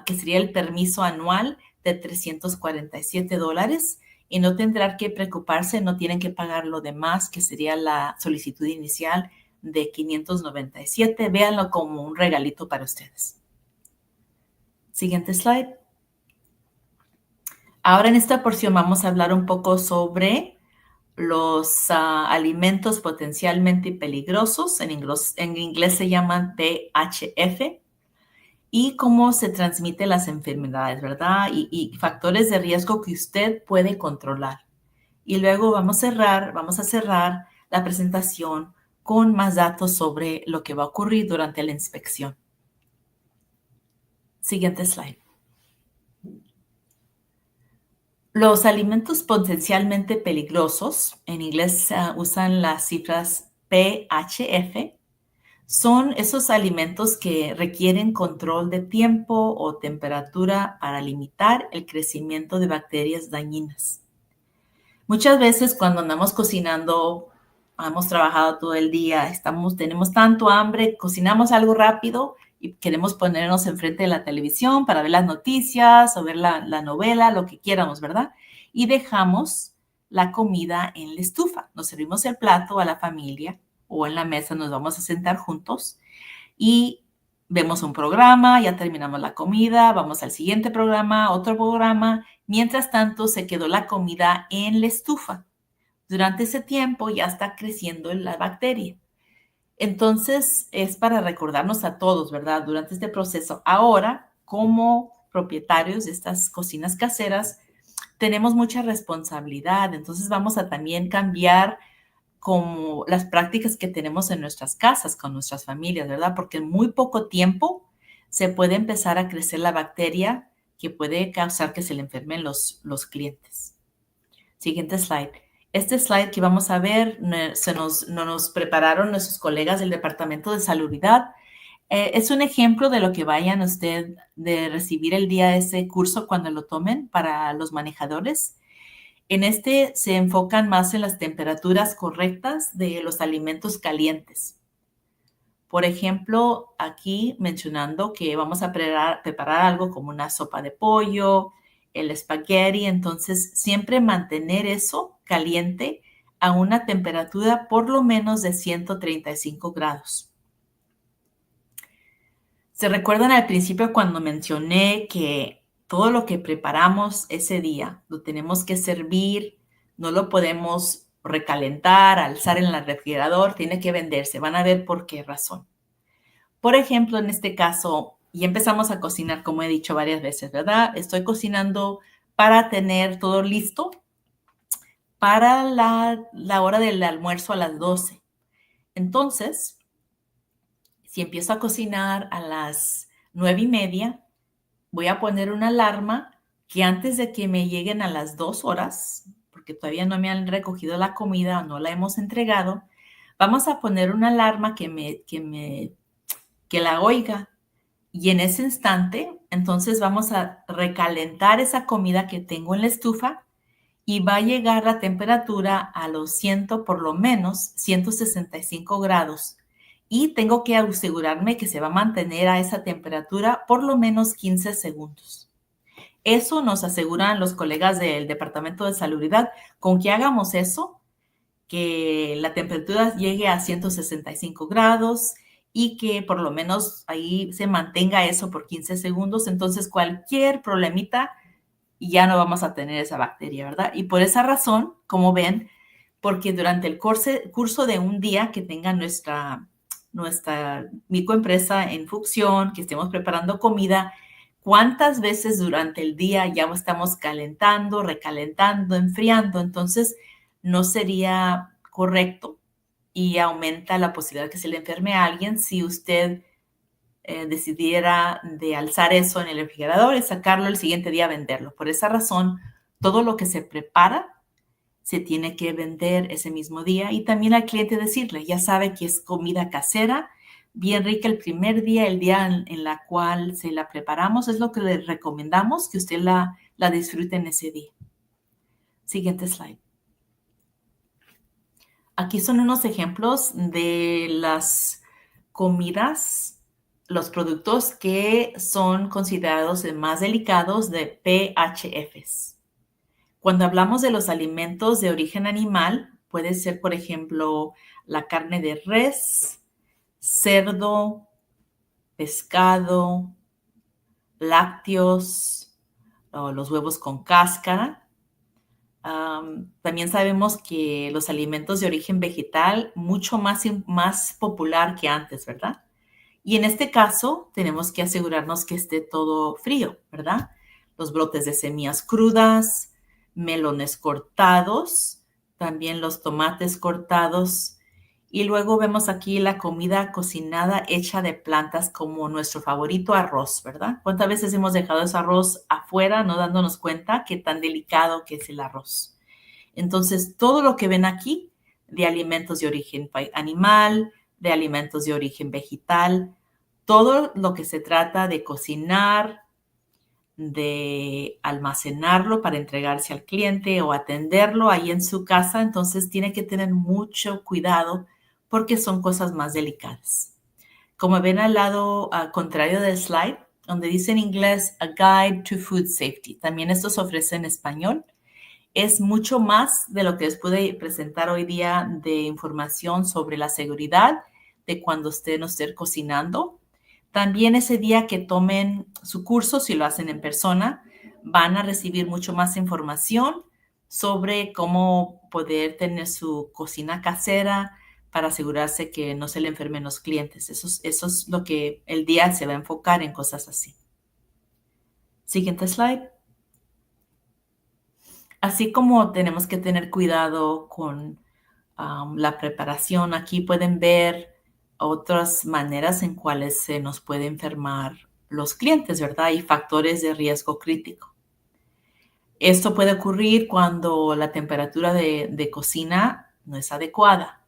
que sería el permiso anual de $347 y no tendrán que preocuparse, no tienen que pagar lo demás, que sería la solicitud inicial de $597. Véanlo como un regalito para ustedes. Siguiente slide. Ahora en esta porción vamos a hablar un poco sobre los alimentos potencialmente peligrosos. En inglés se llaman PHF. Y cómo se transmiten las enfermedades, ¿verdad? Y factores de riesgo que usted puede controlar. Y luego vamos a cerrar la presentación con más datos sobre lo que va a ocurrir durante la inspección. Siguiente slide. Los alimentos potencialmente peligrosos, en inglés usan las cifras PHF, son esos alimentos que requieren control de tiempo o temperatura para limitar el crecimiento de bacterias dañinas. Muchas veces cuando andamos cocinando, hemos trabajado todo el día, tenemos tanto hambre, cocinamos algo rápido y queremos ponernos enfrente de la televisión para ver las noticias o ver la novela, lo que quieramos, ¿verdad? Y dejamos la comida en la estufa. Nos servimos el plato a la familia o en la mesa, nos vamos a sentar juntos y vemos un programa, ya terminamos la comida, vamos al siguiente programa, otro programa. Mientras tanto, se quedó la comida en la estufa. Durante ese tiempo ya está creciendo la bacteria. Entonces, es para recordarnos a todos, ¿verdad? Durante este proceso. Ahora, como propietarios de estas cocinas caseras, tenemos mucha responsabilidad. Entonces, vamos a también cambiar como las prácticas que tenemos en nuestras casas, con nuestras familias, ¿verdad? Porque en muy poco tiempo se puede empezar a crecer la bacteria que puede causar que se le enfermen los clientes. Siguiente slide. Este slide que vamos a ver nos prepararon nuestros colegas del Departamento de Salubridad. Es un ejemplo de lo que vayan usted de recibir el día de ese curso cuando lo tomen para los manejadores. En este se enfocan más en las temperaturas correctas de los alimentos calientes. Por ejemplo, aquí mencionando que vamos a preparar algo como una sopa de pollo, el espagueti, entonces siempre mantener eso caliente a una temperatura por lo menos de 135 grados. ¿Se recuerdan al principio cuando mencioné que todo lo que preparamos ese día lo tenemos que servir, no lo podemos recalentar, alzar en el refrigerador, tiene que venderse? Van a ver por qué razón. Por ejemplo, en este caso, y empezamos a cocinar, como he dicho varias veces, ¿verdad? Estoy cocinando para tener todo listo para la hora del almuerzo a las 12. Entonces, si empiezo a cocinar a las 9:30, voy a poner una alarma que antes de que me lleguen a las 2 horas, porque todavía no me han recogido la comida o no la hemos entregado, vamos a poner una alarma que la oiga. Y en ese instante, entonces vamos a recalentar esa comida que tengo en la estufa y va a llegar la temperatura a los por lo menos 165 grados. Y tengo que asegurarme que se va a mantener a esa temperatura por lo menos 15 segundos. Eso nos aseguran los colegas del Departamento de Salubridad. Con que hagamos eso, que la temperatura llegue a 165 grados y que por lo menos ahí se mantenga eso por 15 segundos. Entonces, cualquier problemita ya no vamos a tener esa bacteria, ¿verdad? Y por esa razón, como ven, porque durante el curso de un día que tenga nuestra microempresa en función, que estemos preparando comida, ¿cuántas veces durante el día ya estamos calentando, recalentando, enfriando? Entonces, no sería correcto y aumenta la posibilidad que se le enferme a alguien si usted decidiera de alzar eso en el refrigerador y sacarlo el siguiente día a venderlo. Por esa razón, todo lo que se prepara se tiene que vender ese mismo día y también al cliente decirle, ya sabe que es comida casera, bien rica el primer día, el día en la cual se la preparamos, es lo que le recomendamos, que usted la disfrute en ese día. Siguiente slide. Aquí son unos ejemplos de las comidas, los productos que son considerados más delicados de PHFs. Cuando hablamos de los alimentos de origen animal, puede ser, por ejemplo, la carne de res, cerdo, pescado, lácteos o los huevos con cáscara. También sabemos que los alimentos de origen vegetal, mucho más popular que antes, ¿verdad? Y en este caso, tenemos que asegurarnos que esté todo frío, ¿verdad? Los brotes de semillas crudas, melones cortados, también los tomates cortados. Y luego vemos aquí la comida cocinada hecha de plantas como nuestro favorito arroz, ¿verdad? ¿Cuántas veces hemos dejado ese arroz afuera no dándonos cuenta qué tan delicado que es el arroz? Entonces, todo lo que ven aquí de alimentos de origen animal, de alimentos de origen vegetal, todo lo que se trata de cocinar, de almacenarlo para entregarse al cliente o atenderlo ahí en su casa, entonces tiene que tener mucho cuidado porque son cosas más delicadas. Como ven al lado contrario del slide, donde dice en inglés A Guide to Food Safety, también esto se ofrece en español. Es mucho más de lo que les pude presentar hoy día de información sobre la seguridad de cuando usted no esté cocinando. También ese día que tomen su curso, si lo hacen en persona, van a recibir mucho más información sobre cómo poder tener su cocina casera para asegurarse que no se le enfermen los clientes. Eso es lo que el día se va a enfocar en cosas así. Siguiente slide. Así como tenemos que tener cuidado con la preparación, aquí pueden ver otras maneras en cuales se nos puede enfermar los clientes, ¿verdad? Y factores de riesgo crítico. Esto puede ocurrir cuando la temperatura de cocina no es adecuada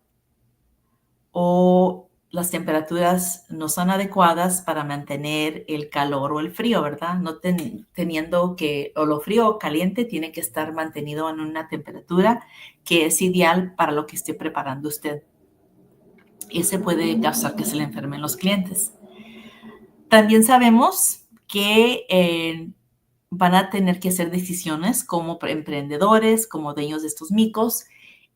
o las temperaturas no son adecuadas para mantener el calor o el frío, ¿verdad? No teniendo que, o lo frío o caliente tiene que estar mantenido en una temperatura que es ideal para lo que esté preparando usted. Ese puede causar que se le enfermen los clientes. También sabemos que van a tener que hacer decisiones como emprendedores, como dueños de estos micos,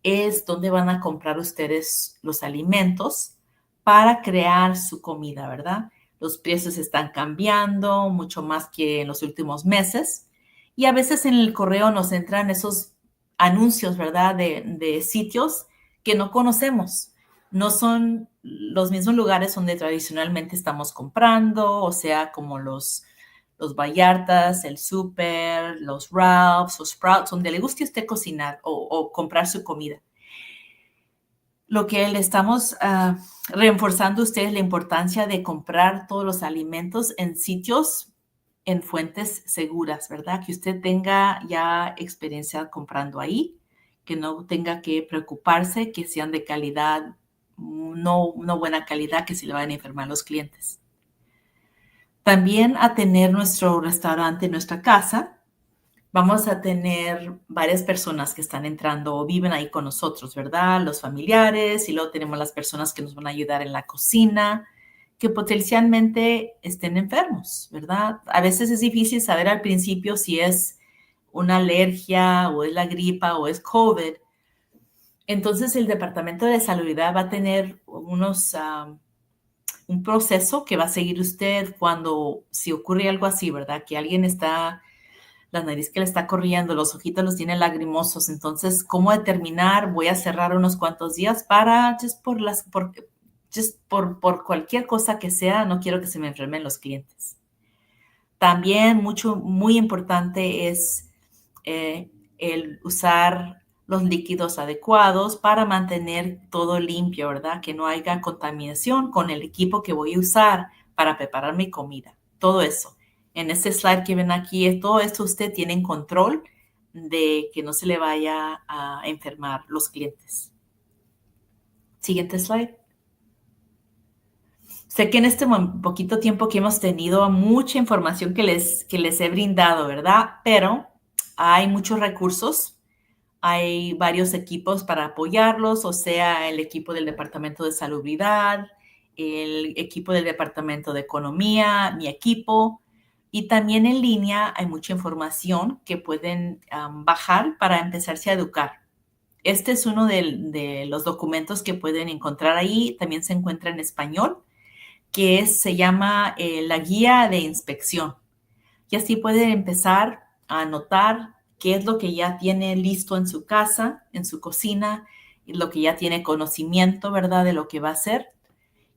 es donde van a comprar ustedes los alimentos para crear su comida, ¿verdad? Los precios están cambiando mucho más que en los últimos meses y a veces en el correo nos entran esos anuncios, ¿verdad? De sitios que no conocemos. No son los mismos lugares donde tradicionalmente estamos comprando, o sea, como los Vallartas, el Súper, los Ralphs, los Sprouts, donde le guste a usted cocinar o comprar su comida. Lo que le estamos reforzando a ustedes la importancia de comprar todos los alimentos en sitios, en fuentes seguras, ¿verdad? Que usted tenga ya experiencia comprando ahí, que no tenga que preocuparse, que sean de calidad, no buena calidad, que se le vayan a enfermar los clientes. También a tener nuestro restaurante en nuestra casa, vamos a tener varias personas que están entrando o viven ahí con nosotros, ¿verdad? Los familiares y luego tenemos las personas que nos van a ayudar en la cocina, que potencialmente estén enfermos, ¿verdad? A veces es difícil saber al principio si es una alergia o es la gripa o es COVID. Entonces el Departamento de Salubridad va a tener un proceso que va a seguir usted cuando, si ocurre algo así, ¿verdad? Que alguien está, la nariz que le está corriendo, los ojitos los tiene lagrimosos. Entonces, ¿cómo determinar? Voy a cerrar unos cuantos días para, por cualquier cosa que sea, no quiero que se me enfermen los clientes. También muy importante es el usar los líquidos adecuados para mantener todo limpio, ¿verdad? Que no haya contaminación con el equipo que voy a usar para preparar mi comida. Todo eso. En este slide que ven aquí, todo esto usted tiene en control de que no se le vaya a enfermar los clientes. Siguiente slide. Sé que en este poquito tiempo que hemos tenido mucha información que les he brindado, ¿verdad? Pero hay muchos recursos. Hay varios equipos para apoyarlos, o sea, el equipo del Departamento de Salubridad, el equipo del Departamento de Economía, mi equipo. Y también en línea hay mucha información que pueden bajar para empezarse a educar. Este es uno de los documentos que pueden encontrar ahí. También se encuentra en español, se llama la guía de inspección. Y así pueden empezar a anotar qué es lo que ya tiene listo en su casa, en su cocina, y lo que ya tiene conocimiento, ¿verdad?, de lo que va a hacer.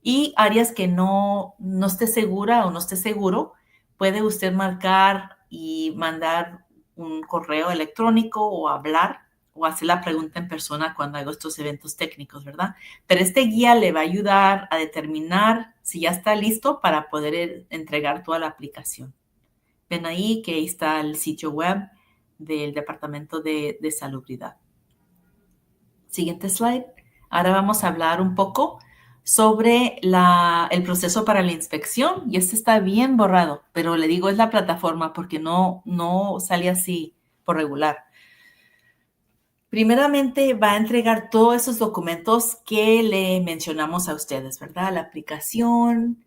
Y áreas que no esté segura o no esté seguro, puede usted marcar y mandar un correo electrónico o hablar o hacer la pregunta en persona cuando hago estos eventos técnicos, ¿verdad? Pero este guía le va a ayudar a determinar si ya está listo para poder entregar toda la aplicación. Ven ahí que ahí está el sitio web del Departamento de Salubridad. Siguiente slide. Ahora vamos a hablar un poco sobre el proceso para la inspección. Y este está bien borrado, pero le digo es la plataforma porque no sale así por regular. Primeramente va a entregar todos esos documentos que le mencionamos a ustedes, ¿verdad? La aplicación,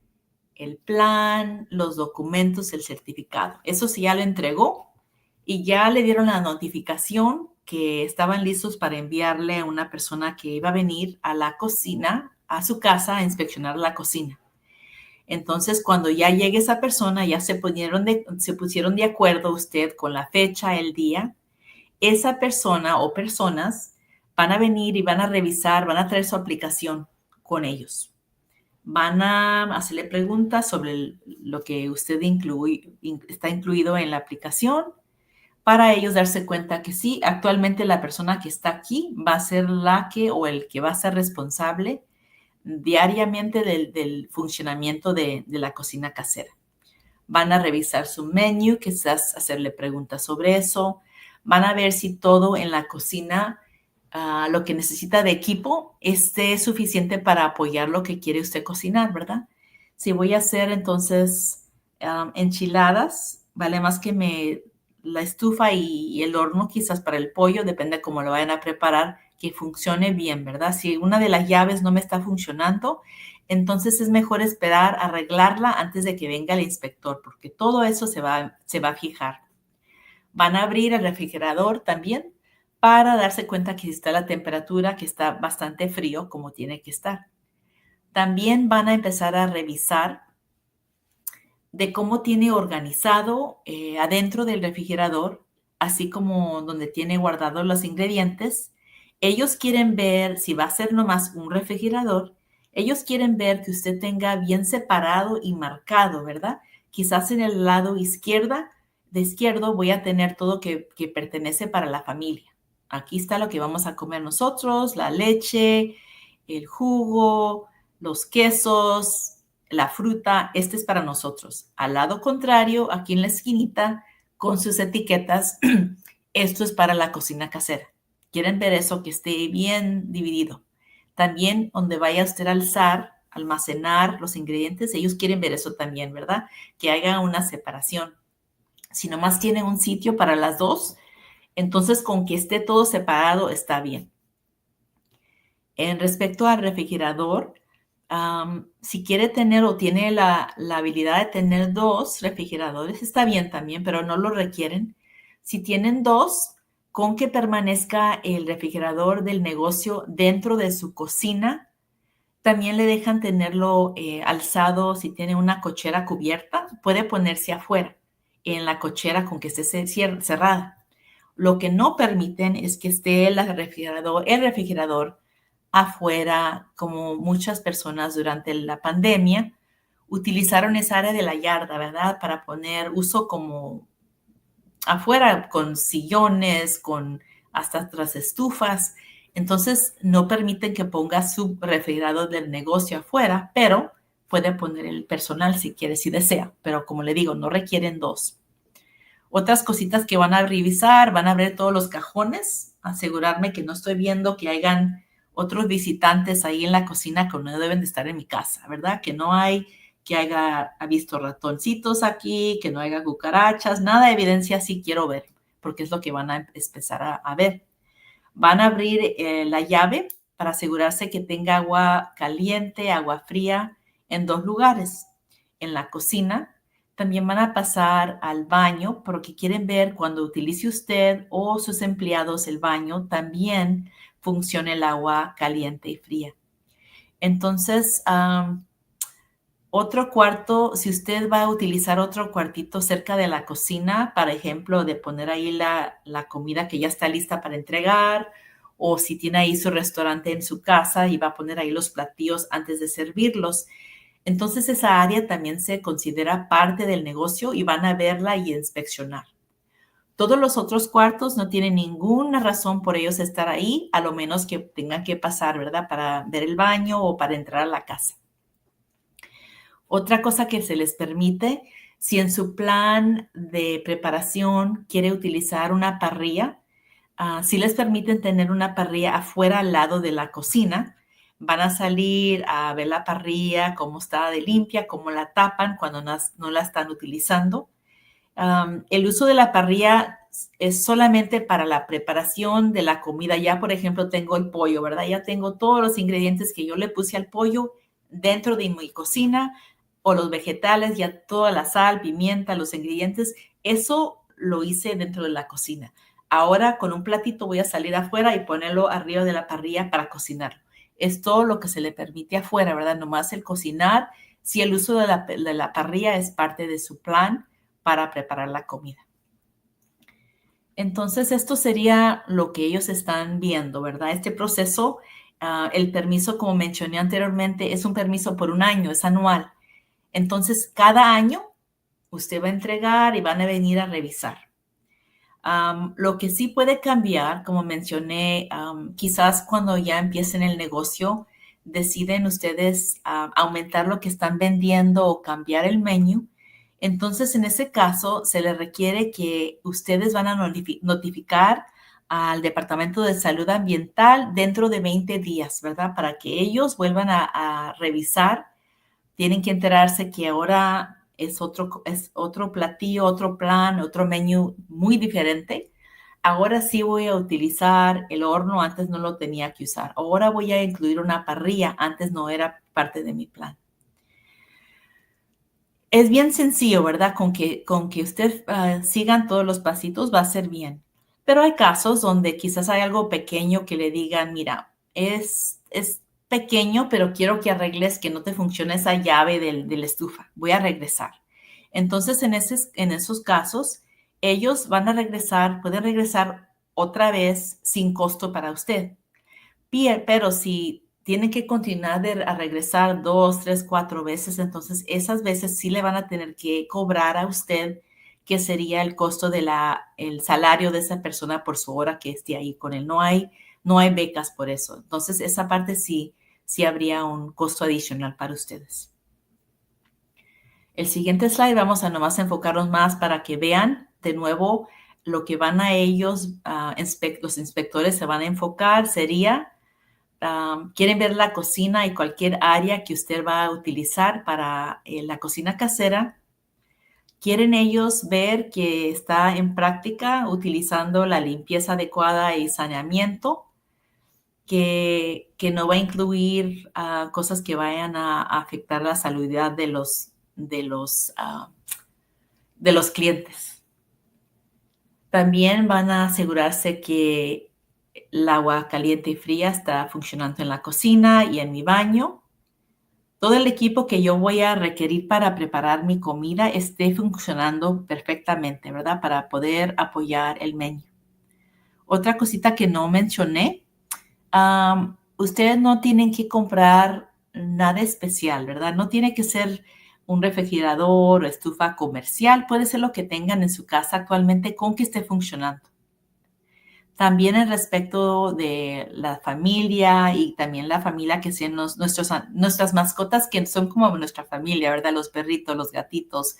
el plan, los documentos, el certificado. Eso sí ya lo entregó y ya le dieron la notificación que estaban listos para enviarle a una persona que iba a venir a la cocina, a su casa, a inspeccionar la cocina. Entonces, cuando ya llegue esa persona, ya se pusieron de acuerdo usted con la fecha, el día. Esa persona o personas van a venir y van a revisar, van a traer su aplicación con ellos. Van a hacerle preguntas sobre lo que usted está incluido en la aplicación para ellos darse cuenta que sí, actualmente la persona que está aquí va a ser la que o el que va a ser responsable diariamente del funcionamiento de la cocina casera. Van a revisar su menú, quizás hacerle preguntas sobre eso. Van a ver si todo en la cocina, lo que necesita de equipo, esté suficiente para apoyar lo que quiere usted cocinar, ¿verdad? Si voy a hacer entonces enchiladas, vale más que la estufa y el horno, quizás para el pollo, depende de cómo lo vayan a preparar, que funcione bien, ¿verdad? Si una de las llaves no me está funcionando, entonces es mejor esperar a arreglarla antes de que venga el inspector, porque todo eso se va a fijar. Van a abrir el refrigerador también para darse cuenta que está la temperatura, que está bastante frío, como tiene que estar. También van a empezar a revisar de cómo tiene organizado adentro del refrigerador, así como donde tiene guardados los ingredientes. Ellos quieren ver, si va a ser nomás un refrigerador, ellos quieren ver que usted tenga bien separado y marcado, ¿verdad? Quizás en el lado izquierdo voy a tener todo que pertenece para la familia. Aquí está lo que vamos a comer nosotros, la leche, el jugo, los quesos, la fruta, este es para nosotros. Al lado contrario, aquí en la esquinita, con sus etiquetas, esto es para la cocina casera. Quieren ver eso, que esté bien dividido. También donde vaya usted a almacenar los ingredientes, ellos quieren ver eso también, ¿verdad? Que haya una separación. Si nomás tiene un sitio para las dos, entonces con que esté todo separado está bien. En respecto al refrigerador, si quiere tener o tiene la habilidad de tener 2 refrigeradores, está bien también, pero no lo requieren. Si tienen 2, con que permanezca el refrigerador del negocio dentro de su cocina, también le dejan tenerlo alzado. Si tiene una cochera cubierta, puede ponerse afuera, en la cochera con que esté cerrada. Lo que no permiten es que esté el refrigerador afuera, como muchas personas durante la pandemia utilizaron esa área de la yarda, ¿verdad? Para poner uso como afuera, con sillones, con hasta otras estufas. Entonces, no permiten que ponga su refrigerador del negocio afuera, pero puede poner el personal si quiere, si desea. Pero como le digo, no requieren 2. Otras cositas que van a revisar, van a ver todos los cajones, asegurarme que no estoy viendo que hayan otros visitantes ahí en la cocina que no deben de estar en mi casa, ¿verdad? Que haya visto ratoncitos aquí, que no haya cucarachas, nada de evidencia sí quiero ver, porque es lo que van a empezar a ver. Van a abrir la llave para asegurarse que tenga agua caliente, agua fría en 2 lugares, en la cocina, También van a pasar al baño porque quieren ver cuando utilice usted o sus empleados el baño, también funcione el agua caliente y fría. Entonces, otro cuarto, si usted va a utilizar otro cuartito cerca de la cocina, por ejemplo, de poner ahí la comida que ya está lista para entregar, o si tiene ahí su restaurante en su casa y va a poner ahí los platillos antes de servirlos, entonces esa área también se considera parte del negocio y van a verla y inspeccionar. Todos los otros cuartos no tienen ninguna razón por ellos estar ahí, a lo menos que tengan que pasar, ¿verdad? Para ver el baño o para entrar a la casa. Otra cosa que se les permite, si en su plan de preparación quiere utilizar una parrilla, si les permiten tener una parrilla afuera al lado de la cocina. Van a salir a ver la parrilla, cómo está de limpia, cómo la tapan cuando no la están utilizando. El uso de la parrilla es solamente para la preparación de la comida. Ya, por ejemplo, tengo el pollo, ¿verdad? Ya tengo todos los ingredientes que yo le puse al pollo dentro de mi cocina, o los vegetales, ya toda la sal, pimienta, los ingredientes. Eso lo hice dentro de la cocina. Ahora con un platito voy a salir afuera y ponerlo arriba de la parrilla para cocinarlo. Es todo lo que se le permite afuera, ¿verdad? Nomás el cocinar, si el uso de la parrilla es parte de su plan para preparar la comida. Entonces, esto sería lo que ellos están viendo, ¿verdad? Este proceso, el permiso, como mencioné anteriormente, es un permiso por un año, es anual. Entonces, cada año usted va a entregar y van a venir a revisar. Lo que sí puede cambiar, como mencioné, quizás cuando ya empiecen el negocio, deciden ustedes aumentar lo que están vendiendo o cambiar el menú. Entonces, en ese caso, se les requiere que ustedes van a notificar al Departamento de Salud Ambiental dentro de 20 días, ¿verdad? Para que ellos vuelvan a revisar. Tienen que enterarse que ahora es otro platillo, otro plan, otro menú muy diferente. Ahora sí voy a utilizar el horno, antes no lo tenía que usar. Ahora voy a incluir una parrilla, antes no era parte de mi plan. Es bien sencillo, ¿verdad? Con que usted sigan todos los pasitos va a ser bien. Pero hay casos donde quizás hay algo pequeño que le digan, mira, es pequeño, pero quiero que arregles que no te funcione esa llave de la estufa. Voy a regresar. Entonces, en esos casos, ellos van a regresar, pueden regresar otra vez sin costo para usted. Pero si tienen que continuar a regresar 2, 3, 4 veces, entonces esas veces sí le van a tener que cobrar a usted, que sería el costo de el salario de esa persona por su hora que esté ahí con él. No hay becas por eso. Entonces, esa parte sí habría un costo adicional para ustedes. El siguiente slide vamos a nomás enfocarnos más para que vean de nuevo lo que van a ellos, los inspectores se van a enfocar sería, quieren ver la cocina y cualquier área que usted va a utilizar para la cocina casera. Quieren ellos ver que está en práctica utilizando la limpieza adecuada y saneamiento, que no va a incluir cosas que vayan a afectar la salud de los clientes. También van a asegurarse que el agua caliente y fría está funcionando en la cocina y en mi baño. Todo el equipo que yo voy a requerir para preparar mi comida esté funcionando perfectamente, ¿verdad? Para poder apoyar el menú. Otra cosita que no mencioné, ustedes no tienen que comprar nada especial, ¿verdad? No tiene que ser un refrigerador o estufa comercial. Puede ser lo que tengan en su casa actualmente con que esté funcionando. También en respecto de la familia y también la familia que sean nuestras mascotas, que son como nuestra familia, ¿verdad? Los perritos, los gatitos,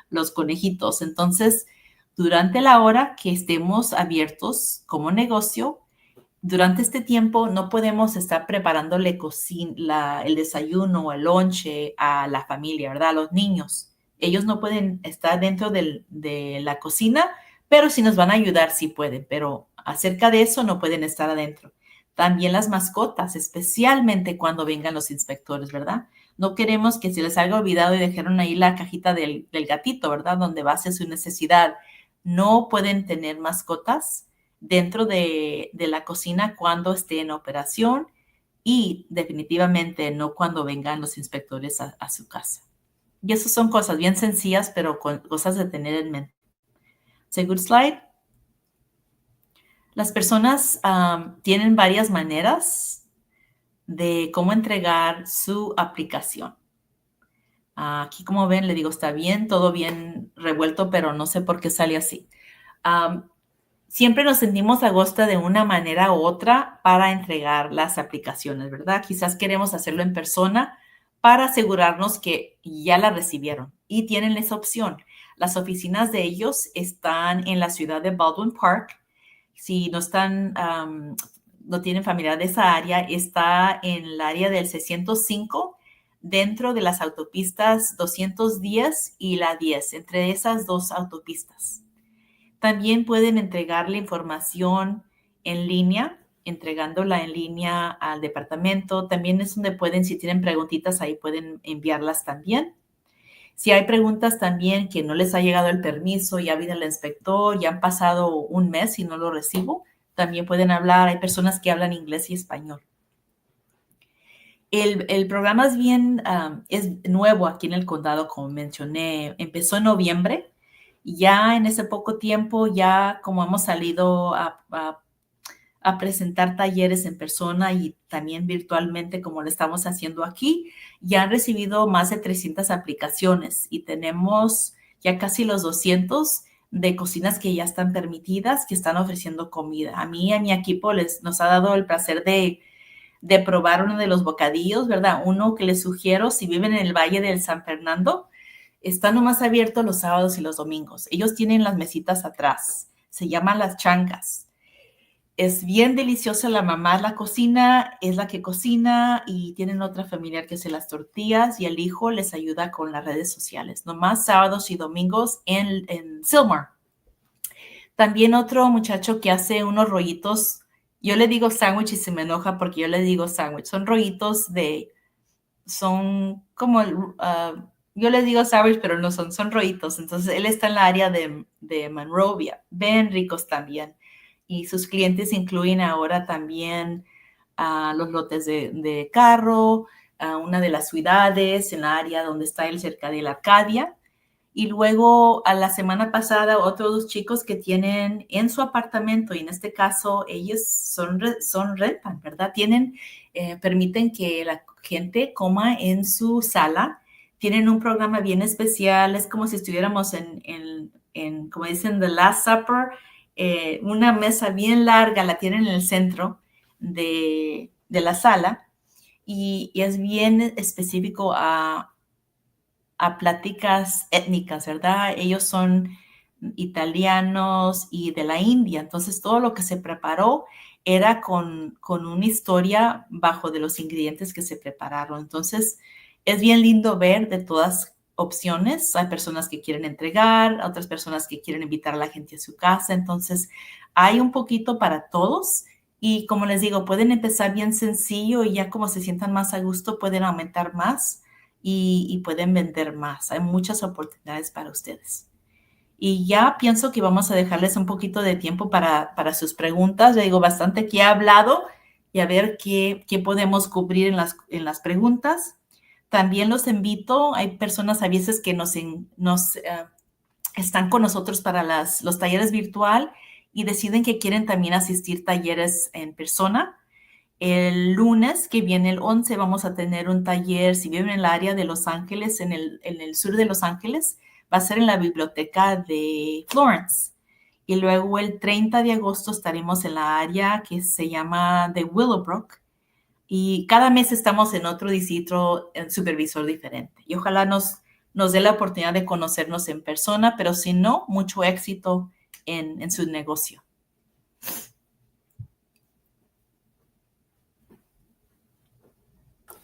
los conejitos. Entonces, durante la hora que estemos abiertos como negocio, durante este tiempo no podemos estar preparándole el desayuno o el lonche a la familia, ¿verdad? A los niños. Ellos no pueden estar dentro de la cocina, pero si nos van a ayudar, sí pueden, pero acerca de eso no pueden estar adentro. También las mascotas, especialmente cuando vengan los inspectores, ¿verdad? No queremos que se les haya olvidado y dejaron ahí la cajita del gatito, ¿verdad? Donde va a ser su necesidad. No pueden tener mascotas dentro de la cocina cuando esté en operación y definitivamente no cuando vengan los inspectores a su casa. Y esas son cosas bien sencillas, pero cosas de tener en mente. Segundo slide. Las personas tienen varias maneras de cómo entregar su aplicación. Aquí, como ven, le digo, está bien, todo bien revuelto, pero no sé por qué sale así. Siempre nos sentimos a gusto de una manera u otra para entregar las aplicaciones, ¿verdad? Quizás queremos hacerlo en persona para asegurarnos que ya la recibieron y tienen esa opción. Las oficinas de ellos están en la ciudad de Baldwin Park. Si no están, no tienen familiar de esa área, está en el área del 605 dentro de las autopistas 210 y la 10, entre esas dos autopistas. También pueden entregar la información en línea, entregándola en línea al departamento. También es donde pueden, si tienen preguntitas, ahí pueden enviarlas también. Si hay preguntas también que no les ha llegado el permiso, ya vino el inspector, ya han pasado un mes y no lo recibo, también pueden hablar. Hay personas que hablan inglés y español. El programa es nuevo aquí en el condado, como mencioné. Empezó en noviembre. Ya en ese poco tiempo, ya como hemos salido a presentar talleres en persona y también virtualmente como lo estamos haciendo aquí, ya han recibido más de 300 aplicaciones y tenemos ya casi los 200 de cocinas que ya están permitidas, que están ofreciendo comida. A mí y a mi equipo nos ha dado el placer de probar uno de los bocadillos, ¿verdad? Uno que les sugiero, si viven en el Valle del San Fernando, está nomás abierto los sábados y los domingos. Ellos tienen las mesitas atrás. Se llaman las changas. Es bien deliciosa. La mamá la cocina, es la que cocina y tienen otra familiar que hace las tortillas y el hijo les ayuda con las redes sociales. Nomás sábados y domingos en Sylmar. También otro muchacho que hace unos rollitos. Yo le digo sándwich y se me enoja porque yo le digo sándwich. Son rollitos son como, yo les digo sándwich, pero no son rollitos. Entonces, él está en la área de Monrovia, bien ricos también. Y sus clientes incluyen ahora también los lotes de carro, una de las ciudades en la área donde está él, cerca de la Arcadia. Y luego, a la semana pasada, otros dos chicos que tienen en su apartamento, y en este caso, ellos son rentan, ¿verdad? Permiten que la gente coma en su sala. Tienen un programa bien especial. Es como si estuviéramos como dicen, The Last Supper. Una mesa bien larga, la tienen en el centro de la sala. Y es bien específico a pláticas étnicas, ¿verdad? Ellos son italianos y de la India, entonces todo lo que se preparó era con una historia bajo de los ingredientes que se prepararon. Entonces, es bien lindo ver de todas opciones. Hay personas que quieren entregar, otras personas que quieren invitar a la gente a su casa. Entonces, hay un poquito para todos. Y como les digo, pueden empezar bien sencillo y ya como se sientan más a gusto, pueden aumentar más y pueden vender más. Hay muchas oportunidades para ustedes. Y ya pienso que vamos a dejarles un poquito de tiempo para sus preguntas. Le digo bastante que he hablado y a ver qué podemos cubrir en las preguntas. También los invito, hay personas a veces que están con nosotros para los talleres virtual y deciden que quieren también asistir talleres en persona. El lunes que viene, el 11, vamos a tener un taller. Si viven en el área de Los Ángeles, en el sur de Los Ángeles, va a ser en la biblioteca de Florence. Y luego el 30 de agosto estaremos en la área que se llama de Willowbrook. Y cada mes estamos en otro distrito, en supervisor diferente. Y ojalá nos dé la oportunidad de conocernos en persona, pero si no, mucho éxito en su negocio.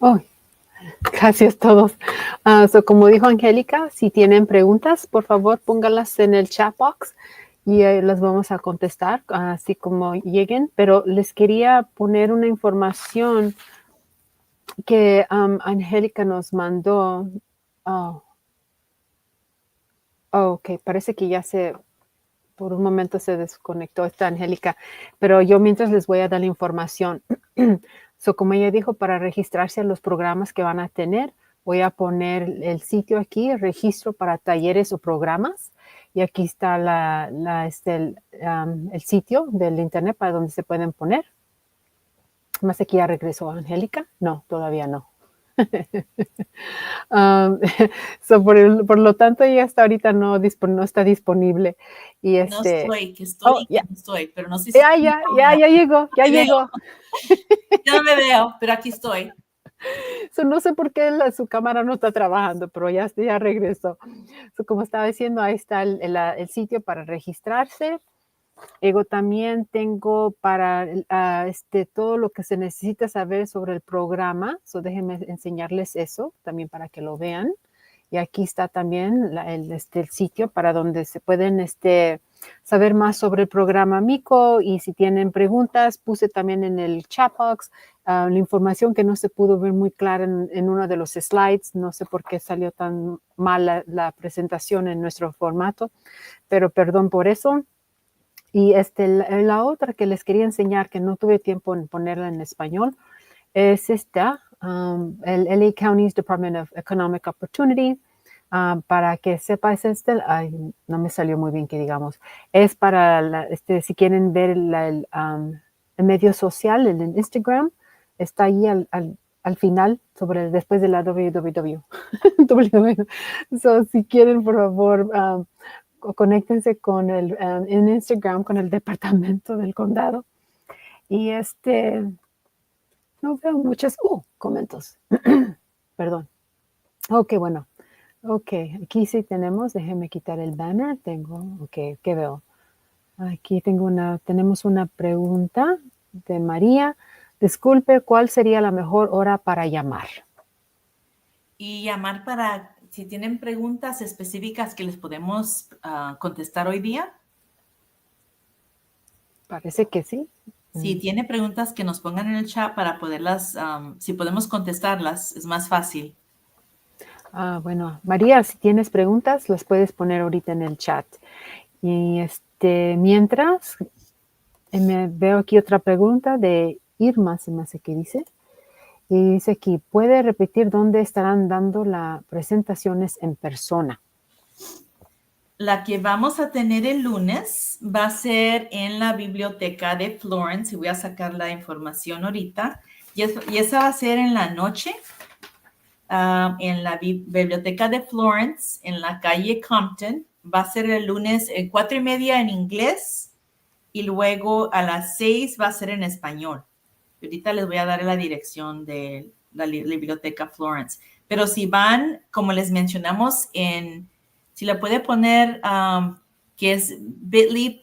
Oh, gracias a todos. Como dijo Angélica, si tienen preguntas, por favor, pónganlas en el chat box y las vamos a contestar así como lleguen. Pero les quería poner una información que Angélica nos mandó. Oh, ok, parece que por un momento se desconectó esta Angélica, pero yo mientras les voy a dar la información. So, como ella dijo, para registrarse a los programas que van a tener, voy a poner el sitio aquí, registro para talleres o programas. Y aquí está el sitio del internet para donde se pueden poner. Más aquí ya regresó Angélica. No, todavía no. Um, so por lo tanto, ella hasta ahorita no está disponible. Y No estoy, que oh, estoy, que ya, no estoy, pero no sé si ya llegó, ya me veo, llegó. ya no me veo, pero aquí estoy. So, no sé por qué su cámara no está trabajando, pero ya regresó. So, como estaba diciendo, ahí está el sitio para registrarse. Luego también tengo para todo lo que se necesita saber sobre el programa. So, déjenme enseñarles eso también para que lo vean. Y aquí está también el sitio para donde se pueden saber más sobre el programa Mico. Y si tienen preguntas, puse también en el chat box la información que no se pudo ver muy clara en uno de los slides. No sé por qué salió tan mal la presentación en nuestro formato, pero perdón por eso. Y la otra que les quería enseñar, que no tuve tiempo en ponerla en español, es el LA County's Department of Economic Opportunity. Para que sepas, no me salió muy bien que digamos, es para, si quieren ver el medio social, el Instagram, está ahí al final, después de la www. So, si quieren, por favor, conéctense con en Instagram, con el departamento del condado. Y no veo muchos comentarios. Perdón. Ok, bueno. Ok, aquí sí tenemos, déjenme quitar el banner, ok, ¿qué veo? Aquí tenemos una pregunta de María. Disculpe, ¿cuál sería la mejor hora para llamar? Y llamar para, si tienen preguntas específicas que les podemos contestar hoy día. Parece que sí. Si tiene preguntas que nos pongan en el chat para poderlas, si podemos contestarlas, es más fácil. Bueno, María, si tienes preguntas, las puedes poner ahorita en el chat. Y mientras, veo aquí otra pregunta de Irma, se me hace que dice. Y dice aquí, ¿puede repetir dónde estarán dando las presentaciones en persona? La que vamos a tener el lunes va a ser en la biblioteca de Florence, y voy a sacar la información ahorita. Y esa va a ser en la noche, en la biblioteca de Florence, en la calle Compton. Va a ser el lunes 4:30 en inglés y luego a las 6 va a ser en español. Y ahorita les voy a dar la dirección de la biblioteca Florence. Pero si van, como les mencionamos, si la puede poner, que es bit.ly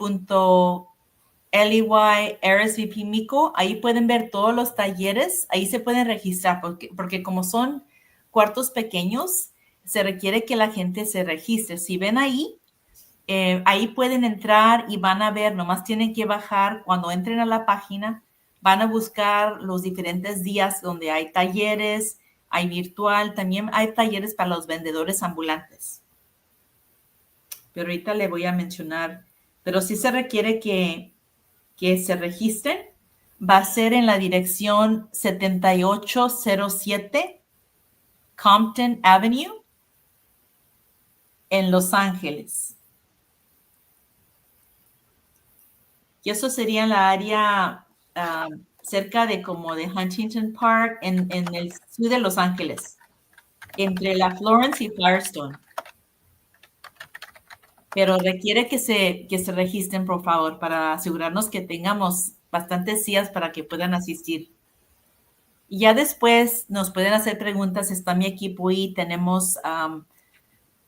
RSVP Mico, ahí pueden ver todos los talleres, ahí se pueden registrar, porque como son cuartos pequeños, se requiere que la gente se registre. Si ven ahí, ahí pueden entrar y van a ver, nomás tienen que bajar, cuando entren a la página, van a buscar los diferentes días donde hay talleres, hay virtual, también hay talleres para los vendedores ambulantes. Pero ahorita le voy a mencionar, pero sí se requiere que se registren. Va a ser en la dirección 7807 Compton Avenue en Los Ángeles. Y eso sería en la área cerca de como de Huntington Park, en el sur de Los Ángeles, entre la Florence y Firestone. Pero requiere que se registren, por favor, para asegurarnos que tengamos bastantes sillas para que puedan asistir. Y ya después nos pueden hacer preguntas, está mi equipo y tenemos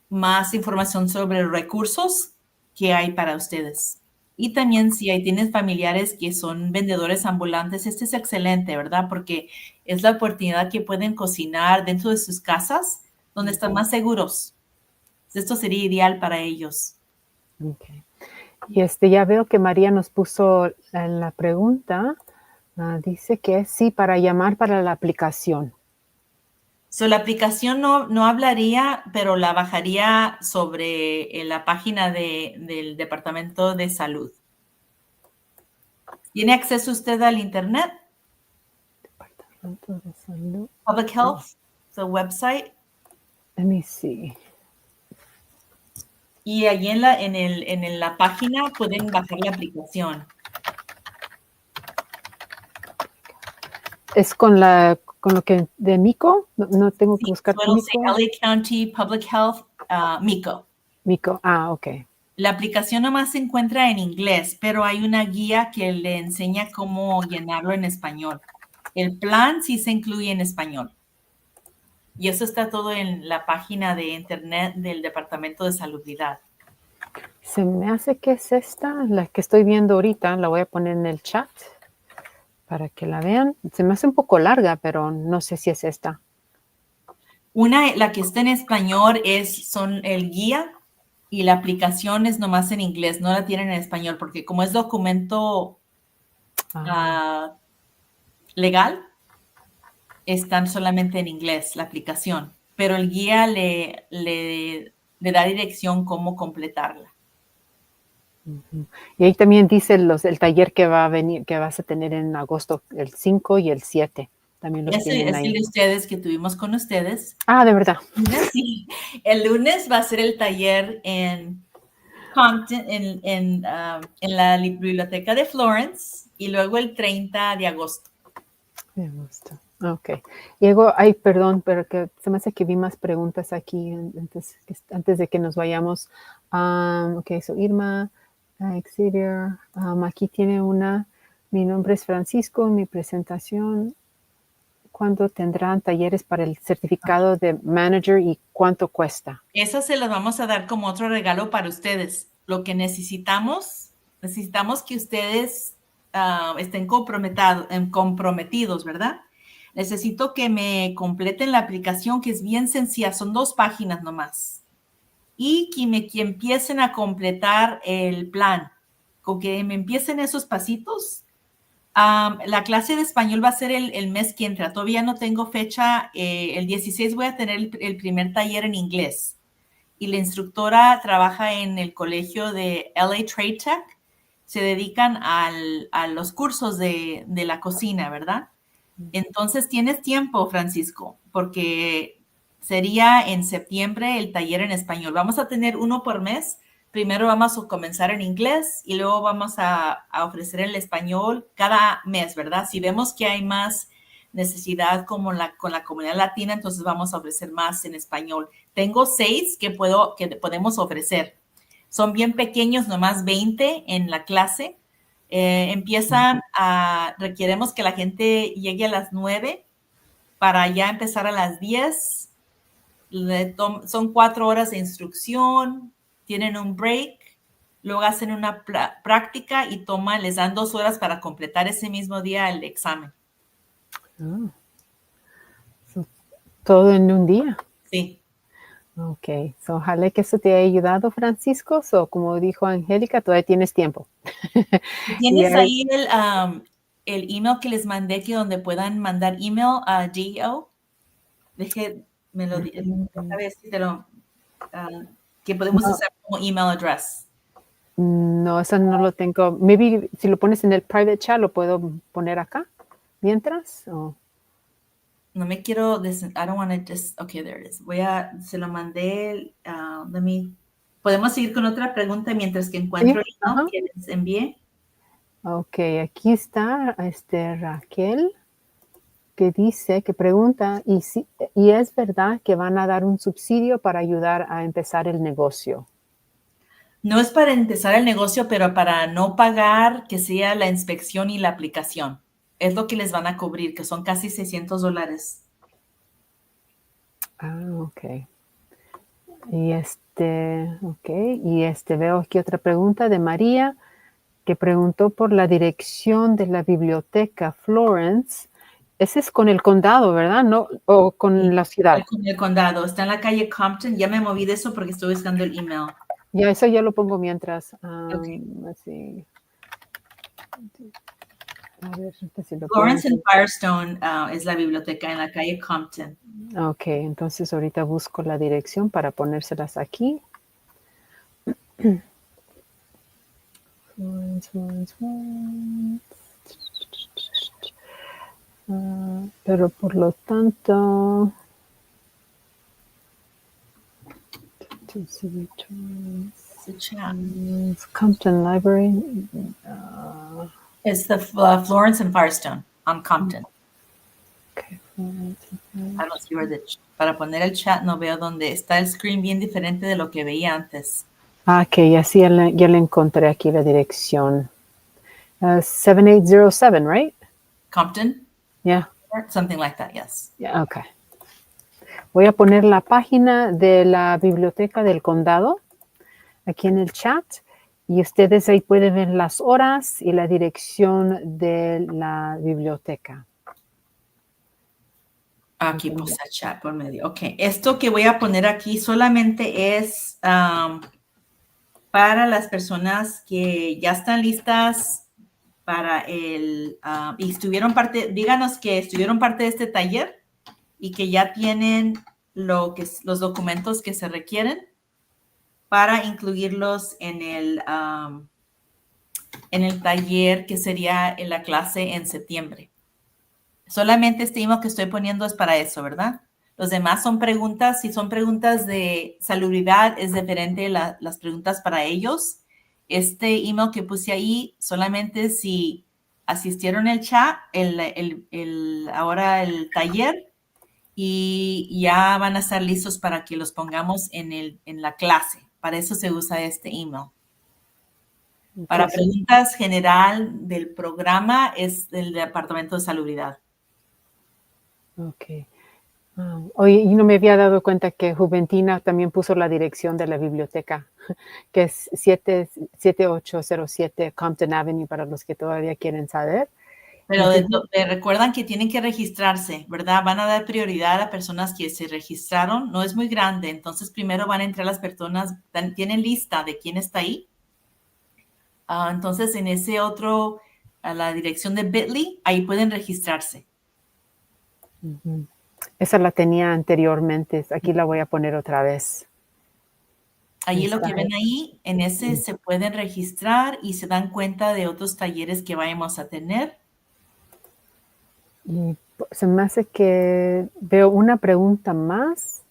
más información sobre recursos que hay para ustedes. Y también si ahí tienes familiares que son vendedores ambulantes, este es excelente, ¿verdad? Porque es la oportunidad que pueden cocinar dentro de sus casas donde están más seguros. Esto sería ideal para ellos. Okay. Y ya veo que María nos puso la pregunta. Dice que sí, para llamar para la aplicación. So, la aplicación no hablaría, pero la bajaría sobre la página del Departamento de Salud. ¿Tiene acceso usted al Internet? Departamento de Salud. Public Health, the website. Let me see. Y allí en la página pueden bajar la aplicación. ¿Es con lo que de Mico? No tengo que Sí, buscar so it'll say Mico. LA County Public Health, MICO. Mico, ok. La aplicación nomás se encuentra en inglés, pero hay una guía que le enseña cómo llenarlo en español. El plan sí se incluye en español. Y eso está todo en la página de internet del Departamento de Salubridad. Se me hace que es esta, la que estoy viendo ahorita. La voy a poner en el chat para que la vean. Se me hace un poco larga, pero no sé si es esta. La que está en español son el guía y la aplicación es nomás en inglés, no la tienen en español, porque como es documento legal, están solamente en inglés la aplicación, pero el guía le da dirección cómo completarla. Y ahí también dice el taller que va a venir, que vas a tener en agosto, el 5 y el 7. También los tienen Es ahí. el de ustedes que tuvimos con ustedes. De verdad. Sí. El lunes va a ser el taller en Compton, en la biblioteca de Florence, y luego el 30 de agosto. Me gusta. Ok. Diego, perdón, pero que se me hace que vi más preguntas aquí antes de que nos vayamos. Ok, so Irma, Xavier, aquí tiene una. Mi nombre es Francisco, mi presentación. ¿Cuándo tendrán talleres para el certificado de manager y cuánto cuesta? Eso se los vamos a dar como otro regalo para ustedes. Lo que necesitamos que ustedes estén comprometidos, ¿verdad? Necesito que me completen la aplicación, que es bien sencilla, son 2 páginas nomás. Y que empiecen a completar el plan. Con que me empiecen esos pasitos. La clase de español va a ser el mes que entra. Todavía no tengo fecha. El 16 voy a tener el primer taller en inglés. Y la instructora trabaja en el colegio de LA Trade Tech. Se dedican a los cursos de la cocina, ¿verdad? Entonces tienes tiempo, Francisco, porque sería en septiembre el taller en español. Vamos a tener uno por mes. Primero vamos a comenzar en inglés y luego vamos a ofrecer el español cada mes, ¿verdad? Si vemos que hay más necesidad con la comunidad latina, entonces vamos a ofrecer más en español. Tengo 6 que podemos ofrecer. Son bien pequeños, nomás 20 en la clase. Requeremos que la gente llegue a las 9 para ya empezar a las 10. Son 4 horas de instrucción, tienen un break, luego hacen una práctica y les dan 2 horas para completar ese mismo día el examen. Todo en un día. Sí. Ok, ojalá que eso te haya ayudado, Francisco. Como dijo Angélica, todavía tienes tiempo. ¿Tienes ahí el email que les mandé, que donde puedan mandar email a GEO? Déjeme lo a ver si que podemos usar como email address. No, eso no lo tengo. Maybe si lo pones en el private chat, lo puedo poner acá mientras. No me quiero, I don't want to just, okay, there it is. Se lo mandé, podemos seguir con otra pregunta mientras que encuentro el email que les envié. Ok, aquí está Raquel, que pregunta, ¿y es verdad que van a dar un subsidio para ayudar a empezar el negocio? No es para empezar el negocio, pero para no pagar que sea la inspección y la aplicación. Es lo que les van a cubrir, que son casi $600. Ok. Y veo aquí otra pregunta de María, que preguntó por la dirección de la biblioteca Florence. Ese es con el condado, ¿verdad? ¿No? ¿O con la ciudad? Con el condado. Está en la calle Compton. Ya me moví de eso porque estoy buscando el email. Ya, eso ya lo pongo mientras. Okay. A ver, si lo Florence and Firestone es la biblioteca en la calle Compton. Ok, entonces ahorita busco la dirección para ponérselas aquí. Florence. Pero por lo tanto, Compton Library. It's the Florence and Firestone on Compton. Okay, I don't see where para poner el chat no veo dónde está el screen bien diferente de lo que veía antes. Ok, así ya le encontré aquí la dirección. 7807, right? Compton? Yeah. Something like that, yes. Yeah, okay. Voy a poner la página de la biblioteca del condado aquí en el chat y ustedes ahí pueden ver las horas y la dirección de la biblioteca. Aquí puse el chat por medio. Ok, esto que voy a poner aquí solamente es para las personas que ya están listas para y estuvieron díganos que estuvieron parte de este taller y que ya tienen los documentos que se requieren para incluirlos en el taller que sería en la clase en septiembre. Solamente este email que estoy poniendo es para eso, ¿verdad? Los demás son preguntas. Si son preguntas de salubridad, es diferente las preguntas para ellos. Este email que puse ahí, solamente si asistieron el chat, ahora el taller, y ya van a estar listos para que los pongamos en la clase. Para eso se usa este email. Para preguntas general del programa es del Departamento de Salubridad. Ok. Oye, y no me había dado cuenta que Juventina también puso la dirección de la biblioteca, que es 7807 Compton Avenue, para los que todavía quieren saber. Pero recuerdan que tienen que registrarse, ¿verdad? Van a dar prioridad a personas que se registraron. No es muy grande, entonces primero van a entrar las personas, tienen lista de quién está ahí. Entonces en ese otro, a la dirección de Bitly, ahí pueden registrarse. Esa la tenía anteriormente, aquí la voy a poner otra vez. Allí lo que ven ahí, en ese se pueden registrar y se dan cuenta de otros talleres que vayamos a tener. Y se me hace que veo una pregunta más,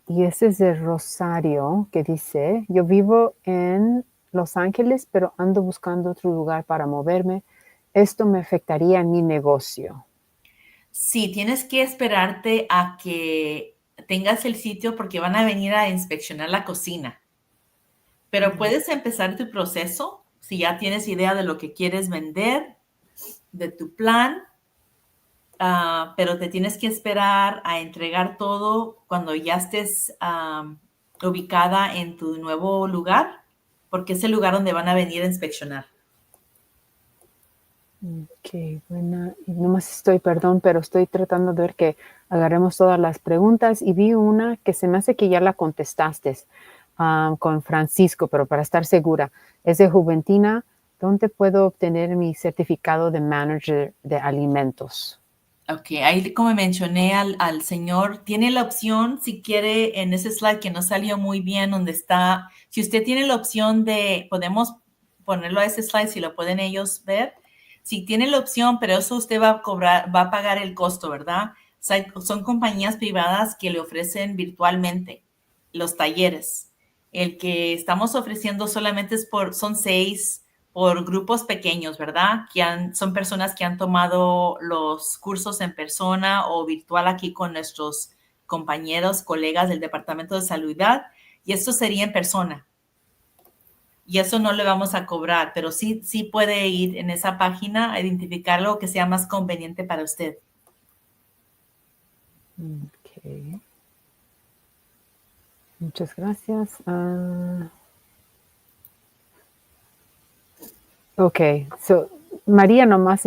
y ese es de Rosario, que dice: yo vivo en Los Ángeles, pero ando buscando otro lugar para moverme. ¿Esto me afectaría en mi negocio? Sí, tienes que esperarte a que tengas el sitio porque van a venir a inspeccionar la cocina. Pero puedes empezar tu proceso si ya tienes idea de lo que quieres vender, de tu plan, pero te tienes que esperar a entregar todo cuando ya estés ubicada en tu nuevo lugar, porque es el lugar donde van a venir a inspeccionar. Ok, bueno, y nomás pero estoy tratando de ver que agarremos todas las preguntas, y vi una que se me hace que ya la contestaste con Francisco, pero para estar segura, es de Juventina. ¿Dónde puedo obtener mi certificado de manager de alimentos? Ok, ahí como mencioné al señor, tiene la opción, si quiere, en ese slide que no salió muy bien, donde está, si usted tiene la opción podemos ponerlo a ese slide, si lo pueden ellos ver. Si tiene la opción, pero eso usted va a pagar el costo, ¿verdad? Son compañías privadas que le ofrecen virtualmente los talleres. El que estamos ofreciendo solamente son 6 por grupos pequeños, ¿verdad? Son personas que han tomado los cursos en persona o virtual aquí con nuestros compañeros, colegas del Departamento de Salubridad, y esto sería en persona. Y eso no le vamos a cobrar, pero sí puede ir en esa página a identificar lo que sea más conveniente para usted. Ok. Muchas gracias. Ok, so María nomás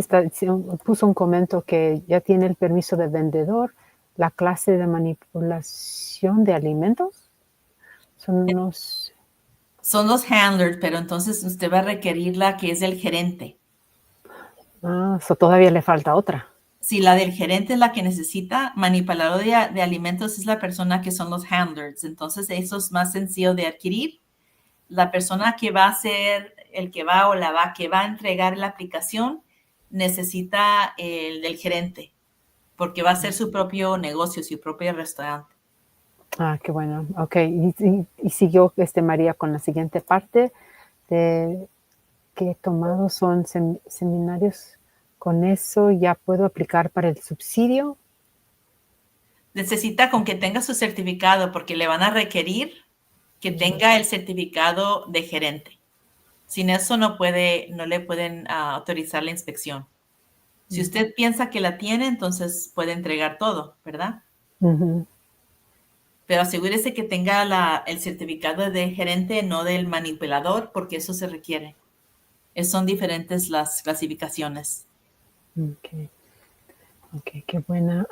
puso un comentario que ya tiene el permiso de vendedor, la clase de manipulación de alimentos. Son los handlers, pero entonces usted va a requerir la que es el gerente. Todavía le falta otra. Si la del gerente es la que necesita, manipulador de alimentos es la persona que son los handlers. Entonces, eso es más sencillo de adquirir. La persona que va a ser el que va o que va a entregar la aplicación necesita el del gerente, porque va a ser su propio negocio, su propio restaurante. Qué bueno. Ok, y siguió María con la siguiente parte de que he tomado son seminarios. Con eso ya puedo aplicar para el subsidio. Necesita con que tenga su certificado, porque le van a requerir que tenga el certificado de gerente. Sin eso no le pueden autorizar la inspección. Si usted piensa que la tiene, entonces puede entregar todo, ¿verdad? Uh-huh. Pero asegúrese que tenga el certificado de gerente, no del manipulador, porque eso se requiere. Son diferentes las clasificaciones. Ok, qué buena.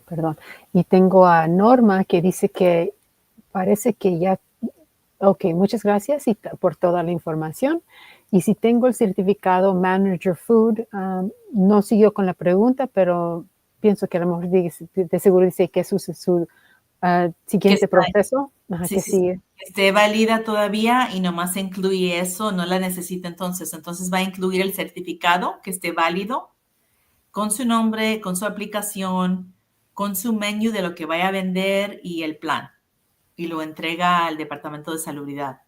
Perdón. Y tengo a Norma que dice que parece que ya. Ok, muchas gracias por toda la información. Y si tengo el certificado Manager Food, no siguió con la pregunta, pero pienso que a lo mejor de seguro dice que es su siguiente proceso. Ajá, Sí, que sí, sigue. esté válida todavía y nomás incluye eso, no la necesita entonces. Entonces va a incluir el certificado que esté válido con su nombre, con su aplicación, con su menú de lo que vaya a vender y el plan. Y lo entrega al Departamento de Salubridad.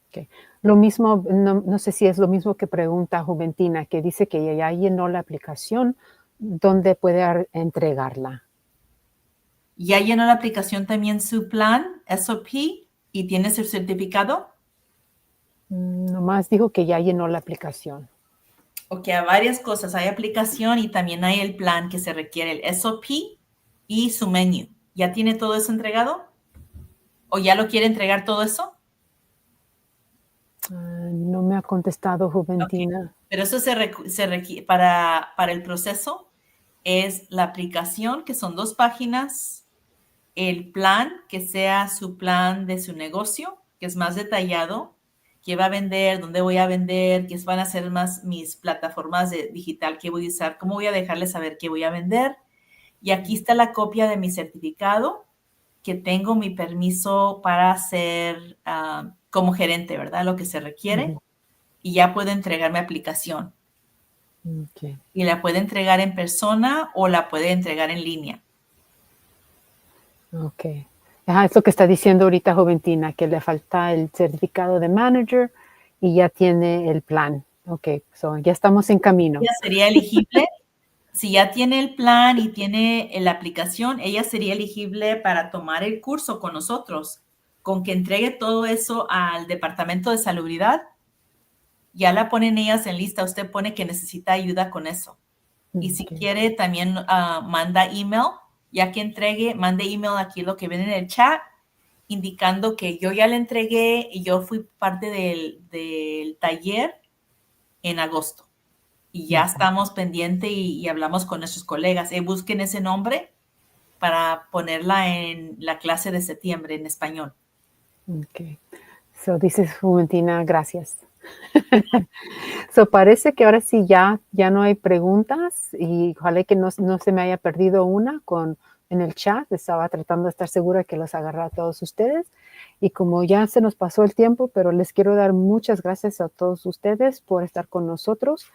Okay. Lo mismo, no sé si es lo mismo que pregunta Juventina, que dice que ya llenó la aplicación, ¿dónde puede entregarla? ¿Ya llenó la aplicación también su plan SOP y tiene su certificado? Nomás dijo que ya llenó la aplicación. Ok, hay varias cosas. Hay aplicación y también hay el plan que se requiere, el SOP y su menú. ¿Ya tiene todo eso entregado? ¿O ya lo quiere entregar todo eso? No me ha contestado Juventina. Okay. Pero eso se requiere para el proceso. Es la aplicación, que son 2 páginas, el plan, que sea su plan de su negocio, que es más detallado, qué va a vender, dónde voy a vender, qué van a ser más mis plataformas digital que voy a usar, cómo voy a dejarles saber qué voy a vender. Y aquí está la copia de mi certificado, que tengo mi permiso para ser como gerente, ¿verdad? Lo que se requiere. Uh-huh. Y ya puedo entregar mi aplicación. Okay. Y la puede entregar en persona o la puede entregar en línea. Ok. Es lo que está diciendo ahorita Juventina, que le falta el certificado de manager y ya tiene el plan. Ok, ya estamos en camino. Ella sería elegible, si ya tiene el plan y tiene la aplicación, ella sería elegible para tomar el curso con nosotros. Con que entregue todo eso al Departamento de Salubridad, ya la ponen ellas en lista. Usted pone que necesita ayuda con eso. Y si quiere, también manda email, ya que entregue, mande email aquí lo que viene en el chat, indicando que yo ya le entregué y yo fui parte del taller en agosto. Y ya estamos pendientes y hablamos con nuestros colegas. Busquen ese nombre para ponerla en la clase de septiembre en español. Ok. Dices Juventina, gracias. Parece que ahora sí ya no hay preguntas y ojalá que no se me haya perdido una en el chat. Estaba tratando de estar segura que los agarrara a todos ustedes. Y como ya se nos pasó el tiempo, pero les quiero dar muchas gracias a todos ustedes por estar con nosotros.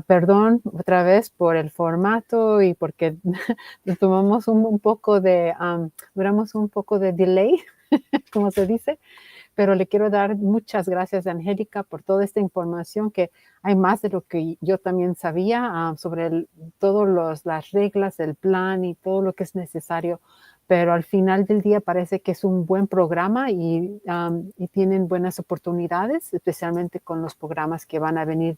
Perdón otra vez por el formato y porque tomamos duramos un poco de delay, como se dice. Pero le quiero dar muchas gracias a Angélica por toda esta información, que hay más de lo que yo también sabía sobre todas las reglas, el plan y todo lo que es necesario. Pero al final del día parece que es un buen programa y tienen buenas oportunidades, especialmente con los programas que van a venir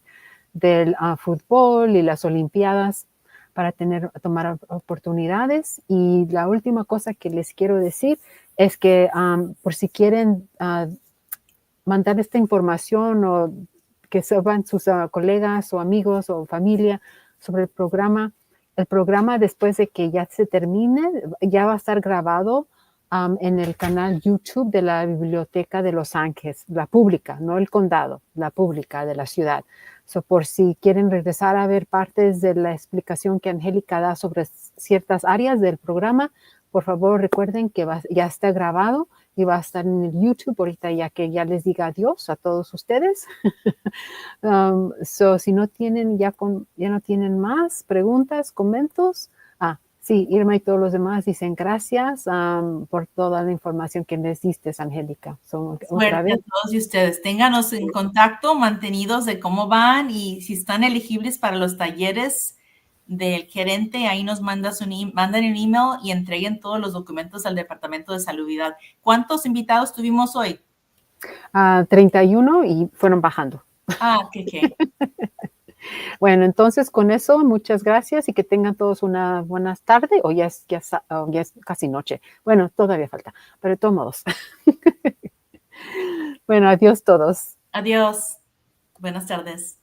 del fútbol y las Olimpiadas para tomar oportunidades. Y la última cosa que les quiero decir es que por si quieren mandar esta información o que sepan sus colegas o amigos o familia sobre el programa después de que ya se termine, ya va a estar grabado en el canal YouTube de la Biblioteca de Los Ángeles, la pública, no el condado, la pública de la ciudad. So, por si quieren regresar a ver partes de la explicación que Angélica da sobre ciertas áreas del programa, por favor recuerden que ya está grabado y va a estar en el YouTube ahorita, ya que ya les diga adiós a todos ustedes. So, si no tienen ya no tienen más preguntas, comentarios. Sí, Irma y todos los demás dicen gracias por toda la información que les diste, Angélica. Otra Suerte a vez. todos ustedes. Ténganos en contacto, mantenidos de cómo van y si están elegibles para los talleres del gerente, ahí nos mandan un email y entreguen todos los documentos al Departamento de Salubridad. ¿Cuántos invitados tuvimos hoy? 31 y fueron bajando. ¿Qué? Bueno, entonces con eso, muchas gracias y que tengan todos una buena tarde o ya es casi noche. Bueno, todavía falta, pero de todos modos. Bueno, adiós todos. Adiós. Buenas tardes.